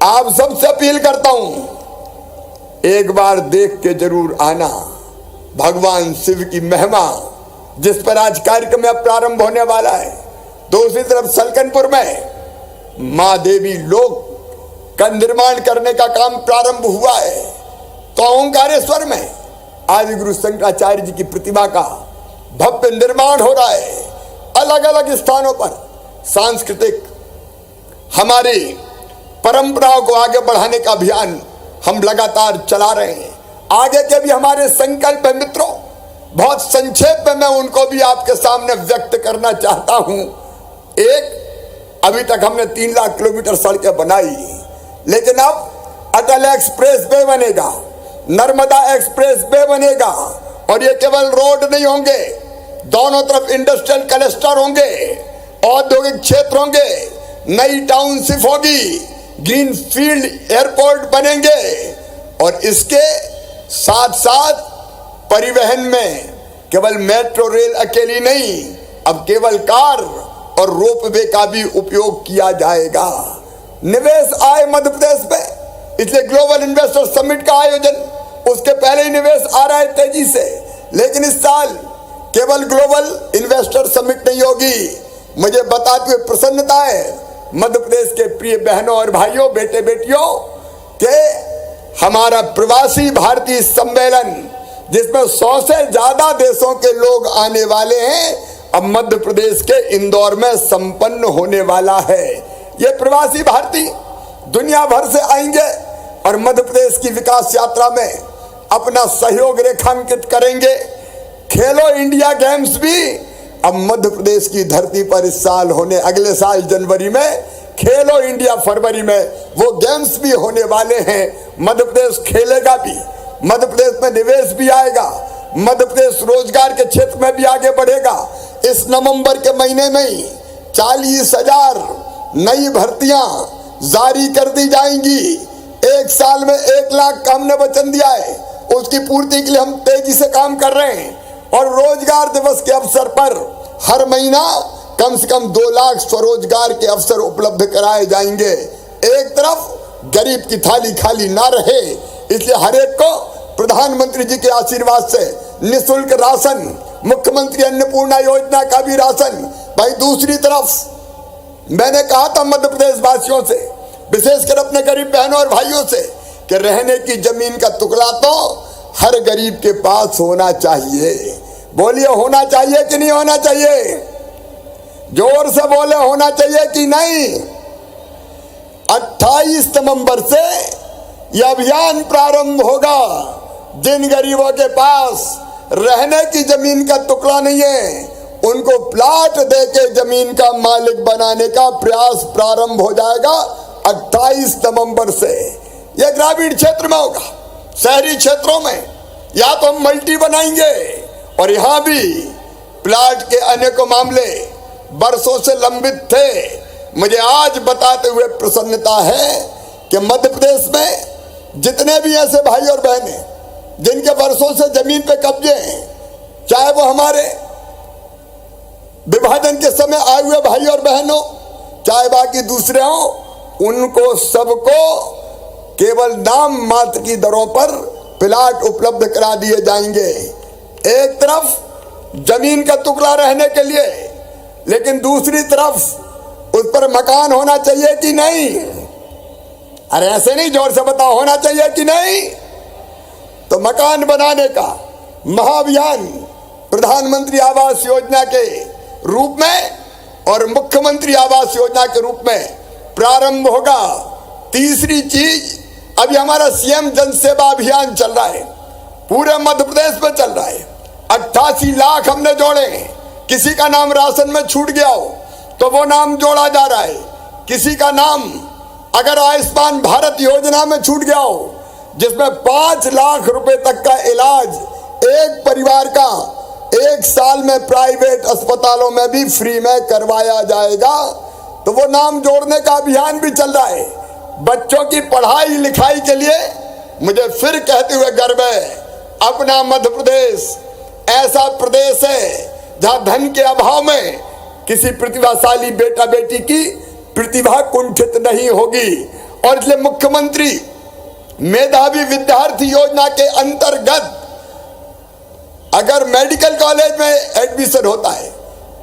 आप सबसे अपील करता हूं, एक बार देख के जरूर आना भगवान शिव की महिमा, जिस पर आज कार्यक्रम में प्रारंभ होने वाला है। दूसरी तरफ सलकनपुर में मां देवी लोक का निर्माण करने का काम प्रारंभ हुआ है। तो ओंकारेश्वर में आदि गुरु शंकराचार्य जी की प्रतिमा का भव्य निर्माण हो रहा है। अलग अलग स्थानों पर सांस्कृतिक हमारी परंपराओं को आगे बढ़ाने का अभियान हम लगातार चला रहे हैं। आगे के भी हमारे संकल्प है मित्रों, बहुत संक्षेप में मैं उनको भी आपके सामने व्यक्त करना चाहता हूं। एक, अभी तक हमने 3 लाख किलोमीटर सड़कें बनाई, लेकिन अब अटल एक्सप्रेस वे बनेगा, नर्मदा एक्सप्रेस वे बनेगा, और ये केवल रोड नहीं होंगे, दोनों तरफ इंडस्ट्रियल क्लस्टर होंगे, औद्योगिक क्षेत्र होंगे, नई टाउनशिप होगी, ग्रीन फील्ड एयरपोर्ट बनेंगे, और इसके साथ साथ परिवहन में केवल मेट्रो रेल अकेली नहीं, अब केवल कार और रोपवे का भी उपयोग किया जाएगा। निवेश आए मध्य प्रदेश में, इसलिए ग्लोबल इन्वेस्टर समिट का आयोजन, उसके पहले ही निवेश आ रहा है तेजी से। लेकिन इस साल केवल ग्लोबल इन्वेस्टर समिट नहीं होगी, मुझे बताते हुए प्रसन्नता है मध्य प्रदेश के प्रिय बहनों और भाइयों, बेटे बेटियों, के हमारा प्रवासी भारतीय सम्मेलन, जिसमें 100 से ज्यादा देशों के लोग आने वाले हैं, अब मध्य प्रदेश के इंदौर में संपन्न होने वाला है। ये प्रवासी भारतीय दुनिया भर से आएंगे और मध्य प्रदेश की विकास यात्रा में अपना सहयोग रेखांकित करेंगे। खेलो इंडिया गेम्स भी अब मध्य प्रदेश की धरती पर इस साल होने, अगले साल जनवरी में, खेलो इंडिया फरवरी में वो गेम्स भी होने वाले हैं। मध्य प्रदेश खेलेगा भी, मध्य प्रदेश में निवेश भी आएगा, मध्य प्रदेश रोजगार के क्षेत्र में भी आगे बढ़ेगा। इस नवंबर के महीने में ही 40,000 नई भर्तियां जारी कर दी जाएंगी। एक साल में 1 लाख का हमने वचन दिया है, उसकी पूर्ति के लिए हम तेजी से काम कर रहे हैं। और रोजगार दिवस के अवसर पर हर महीना कम से कम 2 लाख स्वरोजगार के अवसर उपलब्ध कराए जाएंगे। एक तरफ गरीब की थाली खाली ना रहे, इसलिए हर एक को प्रधानमंत्री जी के आशीर्वाद से निःशुल्क राशन, मुख्यमंत्री अन्नपूर्णा योजना का भी राशन। भाई दूसरी तरफ मैंने कहा था मध्य प्रदेश वासियों से, विशेषकर अपने गरीब बहनों और भाइयों से, कि रहने की जमीन का टुकड़ा तो हर गरीब के पास होना चाहिए। बोलिए होना चाहिए कि नहीं होना चाहिए? जोर से बोले होना चाहिए कि नहीं? 28 नवंबर से यह अभियान प्रारंभ होगा। जिन गरीबों के पास रहने की जमीन का टुकड़ा नहीं है, उनको प्लाट देके जमीन का मालिक बनाने का प्रयास प्रारंभ हो जाएगा 28 नवंबर से। यह ग्रामीण क्षेत्र में होगा। शहरी क्षेत्रों में या तो हम मल्टी बनाएंगे, और यहां भी प्लाट के अनेकों मामले बरसों से लंबित थे। मुझे आज बताते हुए प्रसन्नता है कि मध्य प्रदेश में जितने भी ऐसे भाई और बहनें जिनके वर्षों से जमीन पे कब्जे हैं, चाहे वो हमारे विभाजन के समय आए हुए भाई और बहनों, चाहे बाकी दूसरे हों, उनको सबको केवल नाम मात्र की दरों पर प्लाट उपलब्ध करा दिए जाएंगे। एक तरफ जमीन का टुकड़ा रहने के लिए, लेकिन दूसरी तरफ उस पर मकान होना चाहिए कि नहीं? अरे ऐसे नहीं, जोर से बताओ, होना चाहिए कि नहीं? तो मकान बनाने का महाअभियान प्रधानमंत्री आवास योजना के रूप में और मुख्यमंत्री आवास योजना के रूप में प्रारंभ होगा। तीसरी चीज, अभी हमारा सीएम जन सेवा अभियान चल रहा है, पूरे मध्य प्रदेश में चल रहा है। 88 लाख हमने जोड़े। किसी का नाम राशन में छूट गया हो तो वो नाम जोड़ा जा रहा है। किसी का नाम अगर आयुष्मान भारत योजना में छूट गया हो, जिसमें 5 लाख रुपए तक का इलाज एक परिवार का 1 साल में प्राइवेट अस्पतालों में भी फ्री में करवाया जाएगा, तो वो नाम जोड़ने का अभियान भी चल रहा है। बच्चों की पढ़ाई लिखाई के लिए मुझे फिर कहते हुए गर्व है, अपना मध्य प्रदेश ऐसा प्रदेश है जहां धन के अभाव में किसी प्रतिभाशाली बेटा बेटी की प्रतिभा कुंठित नहीं होगी। और इसलिए मुख्यमंत्री मेधावी विद्यार्थी योजना के अंतर्गत अगर मेडिकल कॉलेज में एडमिशन होता है,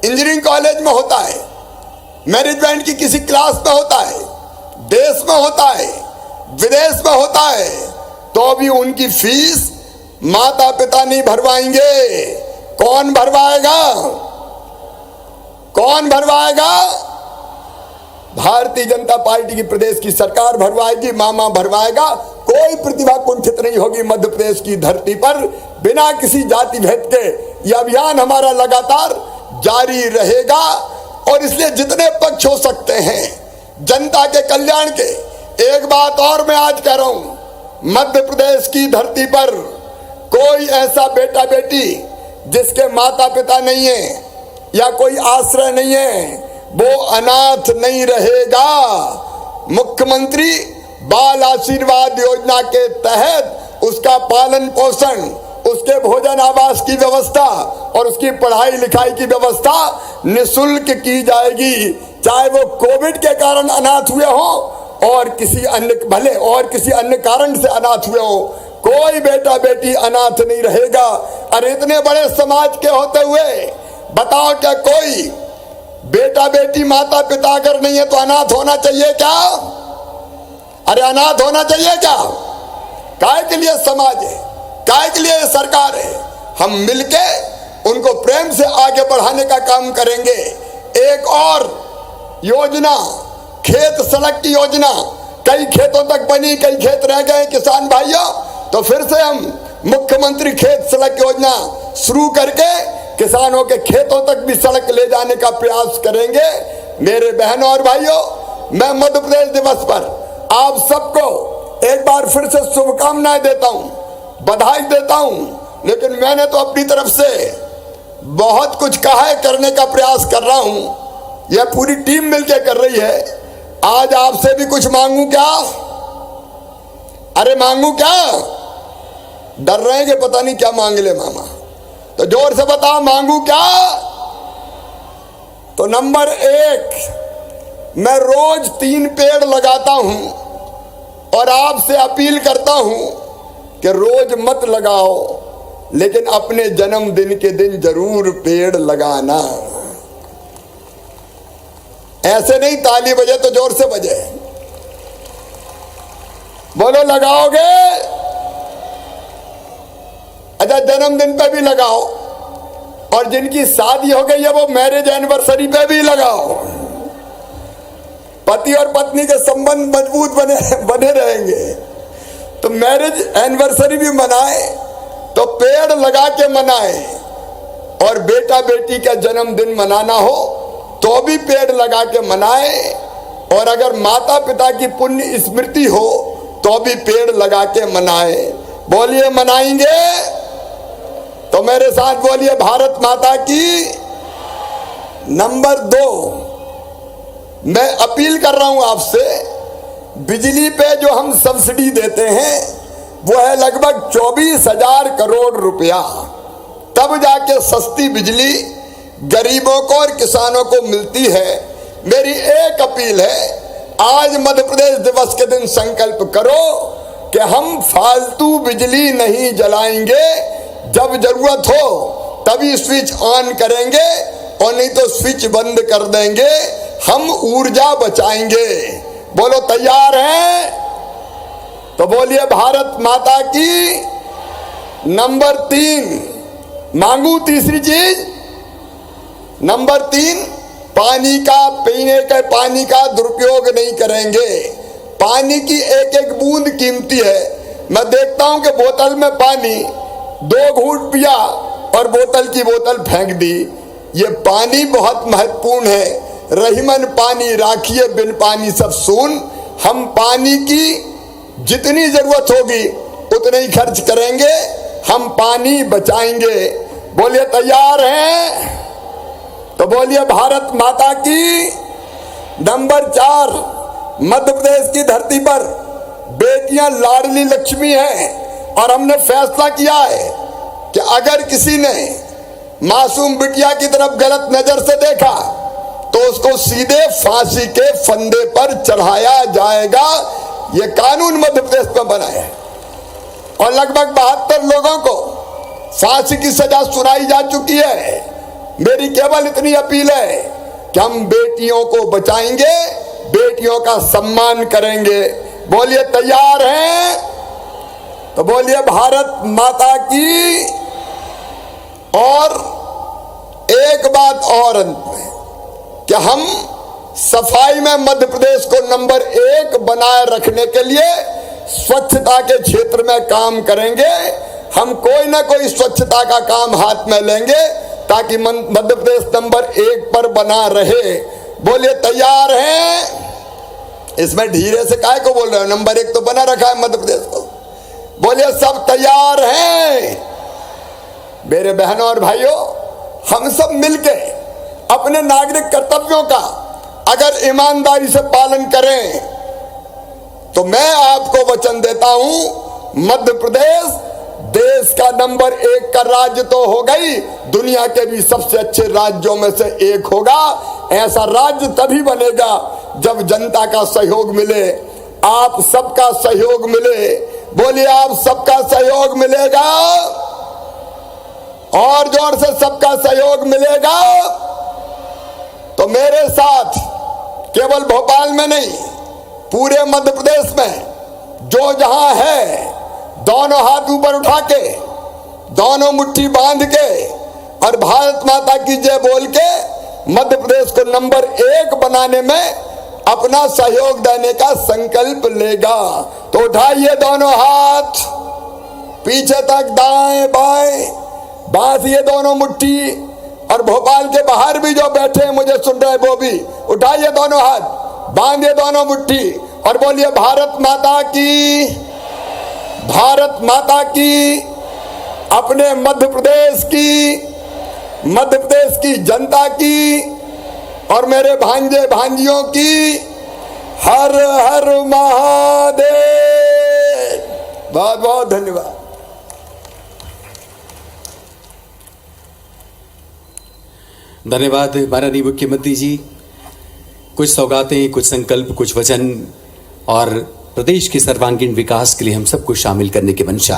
इंजीनियरिंग कॉलेज में होता है, मैनेजमेंट की किसी क्लास में होता है, देश में होता है, विदेश में होता है, तो भी उनकी फीस माता पिता नहीं भरवाएंगे। कौन भरवाएगा? कौन भरवाएगा? भारतीय जनता पार्टी की प्रदेश की सरकार भरवाएगी, मामा भरवाएगा। कोई प्रतिभा कुंठित नहीं होगी मध्य प्रदेश की धरती पर बिना किसी जाति भेद के। यह अभियान हमारा लगातार जारी रहेगा। और इसलिए जितने पक्ष हो सकते हैं जनता के कल्याण के, एक बात और मैं आज कह रहा हूं, मध्य प्रदेश की धरती पर कोई ऐसा बेटा बेटी जिसके माता पिता नहीं है या कोई आश्रय नहीं है, वो अनाथ नहीं रहेगा। मुख्यमंत्री बाल आशीर्वाद योजना के तहत उसका पालन पोषण, उसके भोजन आवास की व्यवस्था और उसकी पढ़ाई लिखाई की व्यवस्था निःशुल्क की जाएगी। चाहे वो कोविड के कारण अनाथ हुए हो और किसी अन्य कारण से अनाथ हुए हो, कोई बेटा बेटी अनाथ नहीं रहेगा। और इतने बड़े समाज के होते हुए बताओ, क्या कोई बेटा बेटी माता पिता अगर नहीं है तो अनाथ होना चाहिए क्या? अरे अनाथ होना चाहिए क्या? काय के लिए समाज है, काय के लिए सरकार है? हम मिलके उनको प्रेम से आगे बढ़ाने का काम करेंगे। एक और योजना, खेत सड़क की योजना, कई खेतों तक बनी, कई खेत रह गए किसान भाइयों, तो फिर से हम मुख्यमंत्री खेत सड़क योजना शुरू करके किसानों के खेतों तक भी सड़क ले जाने का प्रयास करेंगे। मेरे बहनों और भाइयों, मैं मध्य प्रदेश दिवस पर आप सबको एक बार फिर से शुभकामनाएं देता हूं, बधाई देता हूं। लेकिन मैंने तो अपनी तरफ से बहुत कुछ कहा है, करने का प्रयास कर रहा हूं। यह पूरी टीम मिलकर कर रही है। आज आपसे भी कुछ मांगू क्या? अरे मांगू क्या? डर रहे हैं कि पता नहीं क्या मांग ले मामा, तो जोर से बताओ मांगू क्या? तो नंबर 1, मैं रोज 3 पेड़ लगाता हूं। और आपसे अपील करता हूं कि रोज मत लगाओ, लेकिन अपने जन्मदिन के दिन जरूर पेड़ लगाना। ऐसे नहीं ताली बजे तो जोर से बजे, बोलो लगाओगे? अच्छा, जन्मदिन पे भी लगाओ, और जिनकी शादी हो गई है वो मैरिज एनिवर्सरी पे भी लगाओ। पति और पत्नी के संबंध मजबूत बने रहेंगे तो मैरिज एनिवर्सरी भी मनाए तो पेड़ लगा के मनाए, और बेटा बेटी का जन्मदिन मनाना हो तो भी पेड़ लगा के मनाए, और अगर माता पिता की पुण्य स्मृति हो तो भी पेड़ लगा के मनाए। बोलिए मनाएंगे? तो मेरे साथ बोलिए भारत माता की। नंबर 2, मैं अपील कर रहा हूं आपसे, बिजली पे जो हम सब्सिडी देते हैं वो है लगभग 24,000 करोड़ रुपया, तब जाके सस्ती बिजली गरीबों को और किसानों को मिलती है। मेरी एक अपील है, आज मध्य प्रदेश दिवस के दिन संकल्प करो कि हम फालतू बिजली नहीं जलाएंगे, जब जरूरत हो तभी स्विच ऑन करेंगे और नहीं तो स्विच बंद कर देंगे। हम ऊर्जा बचाएंगे। बोलो तैयार हैं? तो बोलिए भारत माता की। नंबर 3 मांगू तीसरी चीज। नंबर 3, पानी का, पीने के पानी का दुरुपयोग नहीं करेंगे। पानी की एक एक बूंद कीमती है। मैं देखता हूं कि बोतल में पानी 2 घूंट पिया और बोतल की बोतल फेंक दी। ये पानी बहुत महत्वपूर्ण है। रहीमन पानी राखिए, बिन पानी सब सून। हम पानी की जितनी जरूरत होगी उतने ही खर्च करेंगे, हम पानी बचाएंगे। बोलिए तैयार हैं? तो बोलिए भारत माता की। नंबर 4, मध्य प्रदेश की धरती पर बेटियां लाडली लक्ष्मी हैं, और हमने फैसला किया है कि अगर किसी ने मासूम बिटिया की तरफ गलत नजर से देखा तो उसको सीधे फांसी के फंदे पर चढ़ाया जाएगा। ये कानून मध्य प्रदेश में बना है, और लगभग 72 लोगों को फांसी की सजा सुनाई जा चुकी है। मेरी केवल इतनी अपील है कि हम बेटियों को बचाएंगे, बेटियों का सम्मान करेंगे। बोलिए तैयार हैं? तो बोलिए भारत माता की। और एक बात और अंत में, कि हम सफाई में मध्य प्रदेश को नंबर 1 बनाए रखने के लिए स्वच्छता के क्षेत्र में काम करेंगे। हम कोई ना कोई स्वच्छता का काम हाथ में लेंगे ताकि मध्य प्रदेश नंबर 1 पर बना रहे। बोलिए तैयार हैं? इसमें धीरे से काहे को बोल रहे हो? नंबर 1 तो बना रखा है मध्य प्रदेश को। बोलिए सब तैयार हैं? मेरे बहनों और भाइयों, हम सब मिलके अपने नागरिक कर्तव्यों का अगर ईमानदारी से पालन करें तो मैं आपको वचन देता हूं, मध्य प्रदेश देश का नंबर 1 का राज्य तो हो गई, दुनिया के भी सबसे अच्छे राज्यों में से एक होगा। ऐसा राज्य तभी बनेगा जब जनता का सहयोग मिले, आप सबका सहयोग मिले। बोलिए आप सबका सहयोग मिलेगा? और जोर से सबका सहयोग मिलेगा? तो मेरे साथ केवल भोपाल में नहीं, पूरे मध्य प्रदेश में जो जहां है, दोनों हाथ ऊपर उठा के, दोनों मुट्ठी बांध के और भारत माता की जय बोल के मध्य प्रदेश को नंबर 1 बनाने में अपना सहयोग देने का संकल्प लेगा। तो उठाइए दोनों हाथ पीछे तक, दाएं बाएं, बांधिए दोनों मुट्ठी। और भोपाल के बाहर भी जो बैठे हैं मुझे सुन रहे हैं वो भी उठाइए दोनों हाथ, बांधिए दोनों मुट्ठी और बोलिए भारत माता की, भारत माता की। अपने मध्य प्रदेश की जनता की और मेरे भांजे भांजियों की हर हर महादेव। बहुत बहुत धन्यवाद। धन्यवाद माननीय मुख्यमंत्री जी। कुछ सौगातें, कुछ संकल्प, कुछ वचन और प्रदेश के सर्वांगीण विकास के लिए हम सबको शामिल करने की मंशा।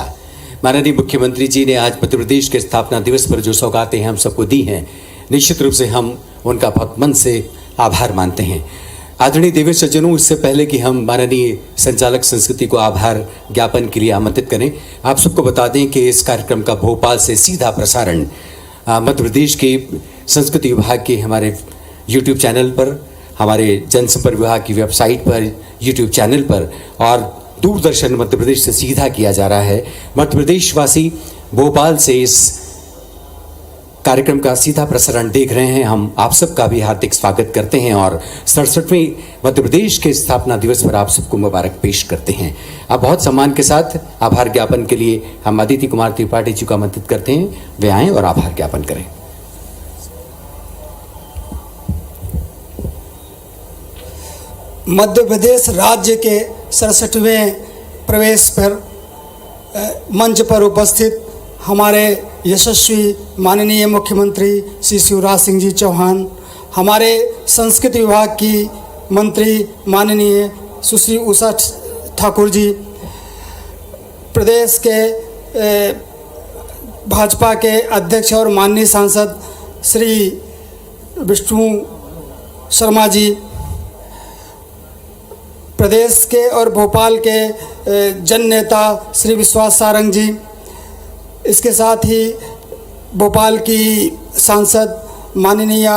माननीय मुख्यमंत्री जी ने आज मध्य प्रदेश के स्थापना दिवस पर जो सौगातें हम सबको दी हैं, निश्चित रूप से हम उनका बहुत मन से आभार मानते हैं। आदरणीय देवी सज्जनों, इससे पहले कि हम माननीय संचालक संस्कृति को आभार ज्ञापन के लिए आमंत्रित करें, आप सबको बता दें कि इस कार्यक्रम का भोपाल से सीधा प्रसारण मध्य प्रदेश के संस्कृति विभाग के हमारे YouTube चैनल पर, हमारे जनसंपर्क विभाग की वेबसाइट पर, YouTube चैनल पर और दूरदर्शन मध्य प्रदेश से सीधा किया जा रहा है। मध्य प्रदेश वासी भोपाल से इस कार्यक्रम का सीधा प्रसारण देख रहे हैं। हम आप सबका भी हार्दिक स्वागत करते हैं और 67वें मध्य प्रदेश के स्थापना दिवस पर आप सबको मुबारक पेश करते हैं। अब बहुत सम्मान के साथ आभार ज्ञापन के लिए हम अदिति कुमार त्रिपाठी जी को आमंत्रित करते हैं, वे आएं और आभार ज्ञापन करें। मध्य प्रदेश राज्य के 67वें प्रवेश पर मंच पर उपस्थित हमारे यशस्वी माननीय मुख्यमंत्री श्री शिवराज सिंह जी चौहान, हमारे संस्कृति विभाग की मंत्री माननीय सुश्री उषा ठाकुर जी, प्रदेश के भाजपा के अध्यक्ष और माननीय सांसद श्री विष्णु शर्मा जी, प्रदेश के और भोपाल के जन नेता श्री विश्वास सारंग जी, इसके साथ ही भोपाल की सांसद माननीय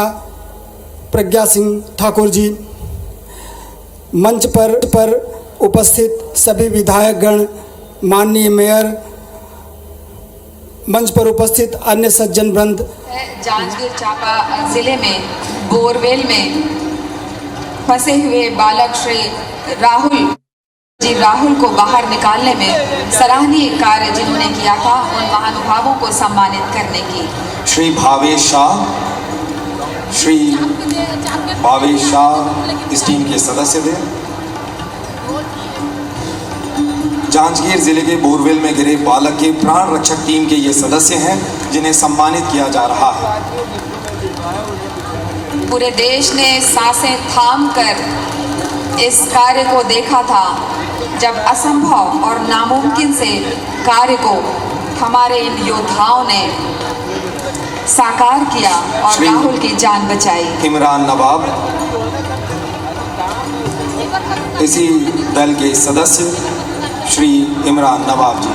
प्रज्ञा सिंह ठाकुर जी, मंच पर उपस्थित सभी विधायकगण, माननीय मेयर, मंच पर उपस्थित अन्य सज्जन वृंद। जांजगीर चांपा जिले में बोरवेल में फंसे हुए बालक श्री राहुल को बाहर निकालने में सराहनीय कार्य जिन्होंने किया था, उन महानुभावों को सम्मानित करने की श्री भावेश शाह इस टीम के सदस्य थे। जांजगीर जिले के बोरवेल में गिरे बालक के प्राण रक्षक टीम के ये सदस्य हैं, जिन्हें सम्मानित किया जा रहा है। पूरे देश ने सांसें थाम कर इस कार्य को देखा था, जब असंभव और नामुमकिन से कार्य को हमारे इन योद्धाओं ने साकार किया और राहुल की जान बचाई। इमरान नवाब इसी दल के सदस्य श्री इमरान नवाब जी।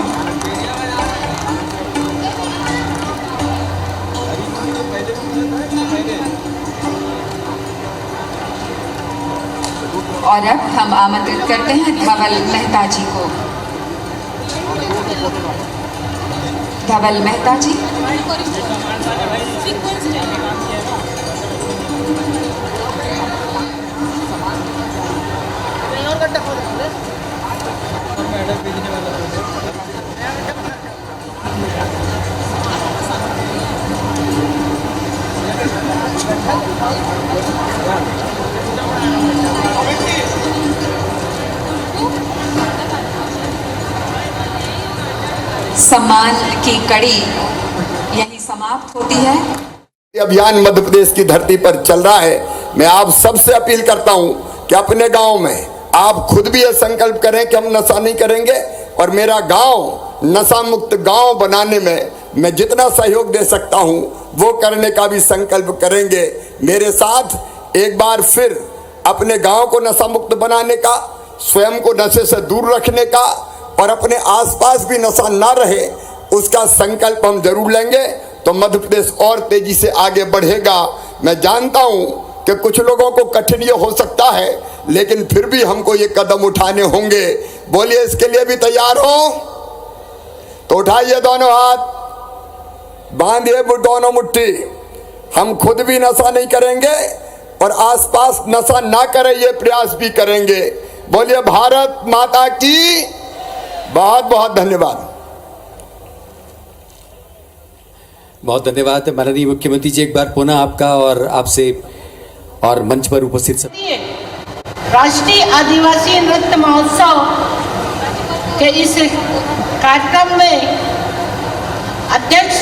और अब हम आमंत्रित करते हैं धवल मेहता जी को। धवल मेहता जी। सम्मान की कड़ी यही समाप्त होती है। अभियान मध्य प्रदेश की धरती पर चल रहा है। मैं आप सबसे अपील करता हूं कि अपने गांव में आप खुद भी ये संकल्प करें कि हम नशा नहीं करेंगे और मेरा गांव नशा मुक्त गांव बनाने में मैं जितना सहयोग दे सकता हूं वो करने का भी संकल्प करेंगे। मेरे साथ एक बार फिर अपने गांव को नशा मुक्त बनाने का, स्वयं को नशे से दूर रखने का और अपने आसपास भी नशा ना रहे उसका संकल्प हम जरूर लेंगे, तो मध्य प्रदेश और तेजी से आगे बढ़ेगा। मैं जानता हूं कि कुछ लोगों को कठिनाई हो सकता है, लेकिन फिर भी हमको ये कदम उठाने होंगे। बोलिए, इसके लिए भी तैयार हो तो उठाइए दोनों हाथ, बांधिए दोनों मुट्ठी। हम खुद भी नशा नहीं करेंगे और आसपास नशा ना करे ये प्रयास भी करेंगे। बोलिए भारत माता की। बहुत बहुत धन्यवाद। बहुत धन्यवाद माननीय मुख्यमंत्री जी, एक बार पुनः आपका और आपसे और मंच पर उपस्थित सभी राष्ट्रीय आदिवासी नृत्य महोत्सव के इस कार्यक्रम में अध्यक्ष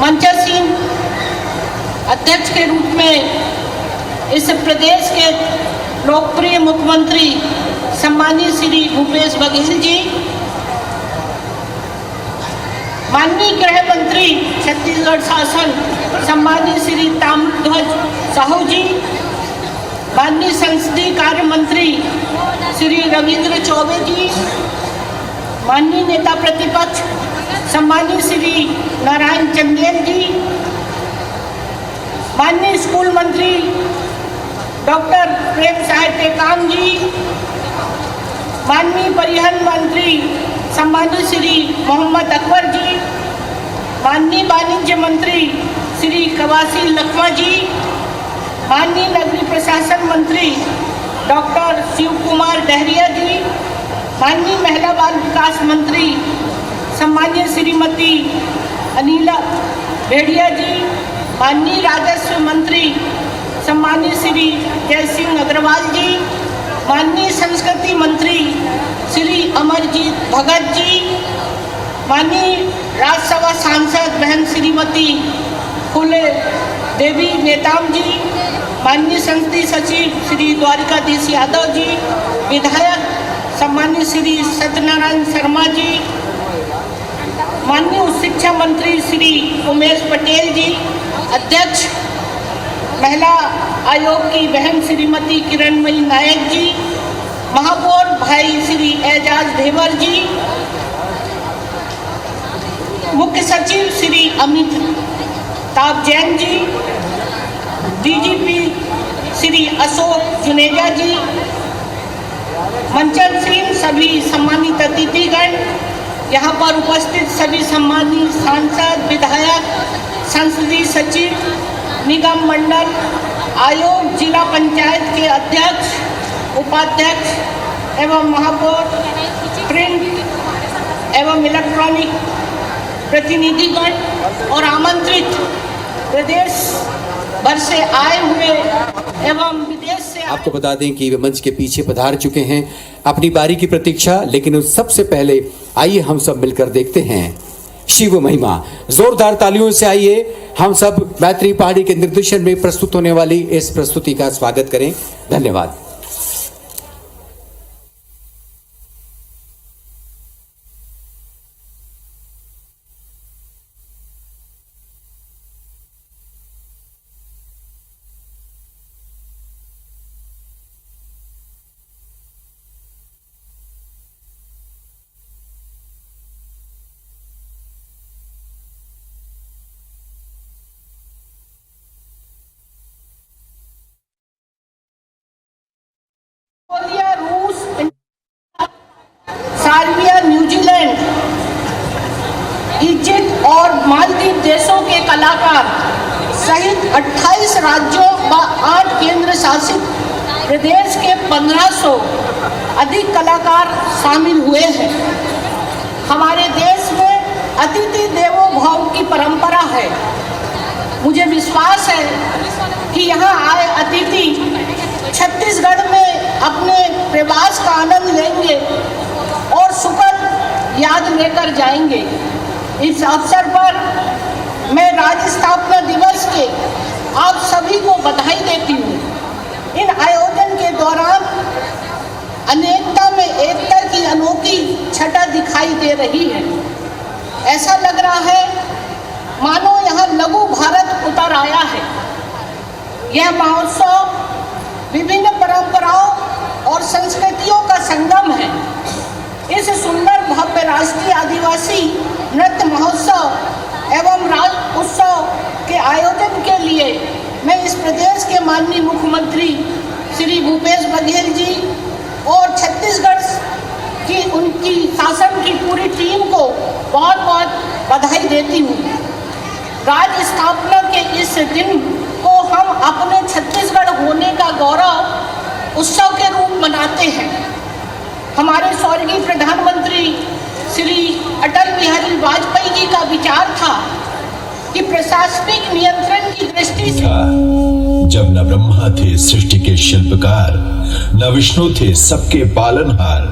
मंचर सिंह अध्यक्ष के रूप में इस प्रदेश के लोकप्रिय मुख्यमंत्री सम्मानीय श्री भूपेश बघेल जी, माननीय गृह मंत्री छत्तीसगढ़ शासन सम्मानीय श्री ताम्रध्वज साहू जी, माननीय संसदीय कार्य मंत्री श्री रविंद्र चौबे जी, माननीय नेता प्रतिपक्ष सम्मानीय श्री नारायण चंदेल जी, माननीय स्कूल मंत्री डॉक्टर प्रेम साय टेकाम जी, माननीय परिवहन मंत्री सम्मानित श्री मोहम्मद अकबर जी, माननीय वाणिज्य मंत्री श्री कवासी लखमा जी, माननीय नगरीय प्रशासन मंत्री डॉक्टर शिव कुमार डहरिया जी, माननीय महिला बाल विकास मंत्री सम्मानीय श्रीमती अनिला भेड़िया जी, माननीय राजस्व मंत्री सम्मानीय श्री जय सिंह अग्रवाल जी, माननीय संस्कृति मंत्री श्री अमरजीत भगत जी, माननीय राज्यसभा सांसद बहन श्रीमती फूले देवी नेताम जी, माननीय संसदीय सचिव श्री द्वारिकाधीश यादव जी, विधायक सम्मानीय श्री सत्यनारायण शर्मा जी, माननीय उच्च शिक्षा मंत्री श्री उमेश पटेल जी, अध्यक्ष महिला आयोग की बहन श्रीमती किरणमयी नायक जी, महापौर भाई श्री एजाज देवर जी, मुख्य सचिव श्री अमित ताप जैन जी, डीजीपी श्री अशोक जुनेजा जी, मंचन सिंह, सभी सम्मानित अतिथिगण, यहाँ पर उपस्थित सभी सम्मानित सांसद, विधायक, संसदीय सचिव, निगम मंडल, आयोग, जिला पंचायत के अध्यक्ष, उपाध्यक्ष एवं महापौर, प्रिंट एवं इलेक्ट्रॉनिक प्रतिनिधिगण और आमंत्रित प्रदेश भर से आए हुए एवं विदेश से आपको बता दें कि वे मंच के पीछे पधार चुके हैं अपनी बारी की प्रतीक्षा, लेकिन उस सबसे पहले आइए हम सब मिलकर देखते हैं शिव महिमा। जोरदार तालियों से आइए हम सब मैत्री पहाड़ी के निर्देशन में प्रस्तुत होने वाली इस प्रस्तुति का स्वागत करें। धन्यवाद। रूस, सार्बिया, न्यूजीलैंड, इजिप्ट और मालदीव देशों के कलाकार सहित 28 राज्यों व 8 केंद्र शासित प्रदेश के 1500 अधिक कलाकार शामिल हुए हैं। हमारे देश में अतिथि देवो भव की परंपरा है। मुझे विश्वास है कि यहाँ आए अतिथि छत्तीसगढ़ में अपने प्रवास का आनंद लेंगे और सुखद याद लेकर जाएंगे। इस अवसर पर मैं राज्य स्थापना दिवस के आप सभी को बधाई देती हूँ। इन आयोजन के दौरान अनेकता में एकता की अनोखी छटा दिखाई दे रही है। ऐसा लग रहा है मानो यहाँ लघु भारत उतर आया है। यह महोत्सव विभिन्न परंपराओं और संस्कृतियों का संगम है। इस सुंदर भव्य राष्ट्रीय आदिवासी नृत्य महोत्सव एवं राज्य उत्सव के आयोजन के लिए मैं इस प्रदेश के माननीय मुख्यमंत्री श्री भूपेश बघेल जी और छत्तीसगढ़ की उनकी शासन की पूरी टीम को बहुत बहुत बधाई देती हूँ। राज्य स्थापना के इस दिन को हम अपने छत्तीसगढ़ होने का गौरव उत्सव के रूप मनाते हैं। हमारे स्वर्गीय प्रधानमंत्री श्री अटल बिहारी वाजपेयी जी का विचार था कि प्रशासनिक नियंत्रण की दृष्टि से जब न ब्रह्मा थे सृष्टि के शिल्पकार, न विष्णु थे सबके पालनहार,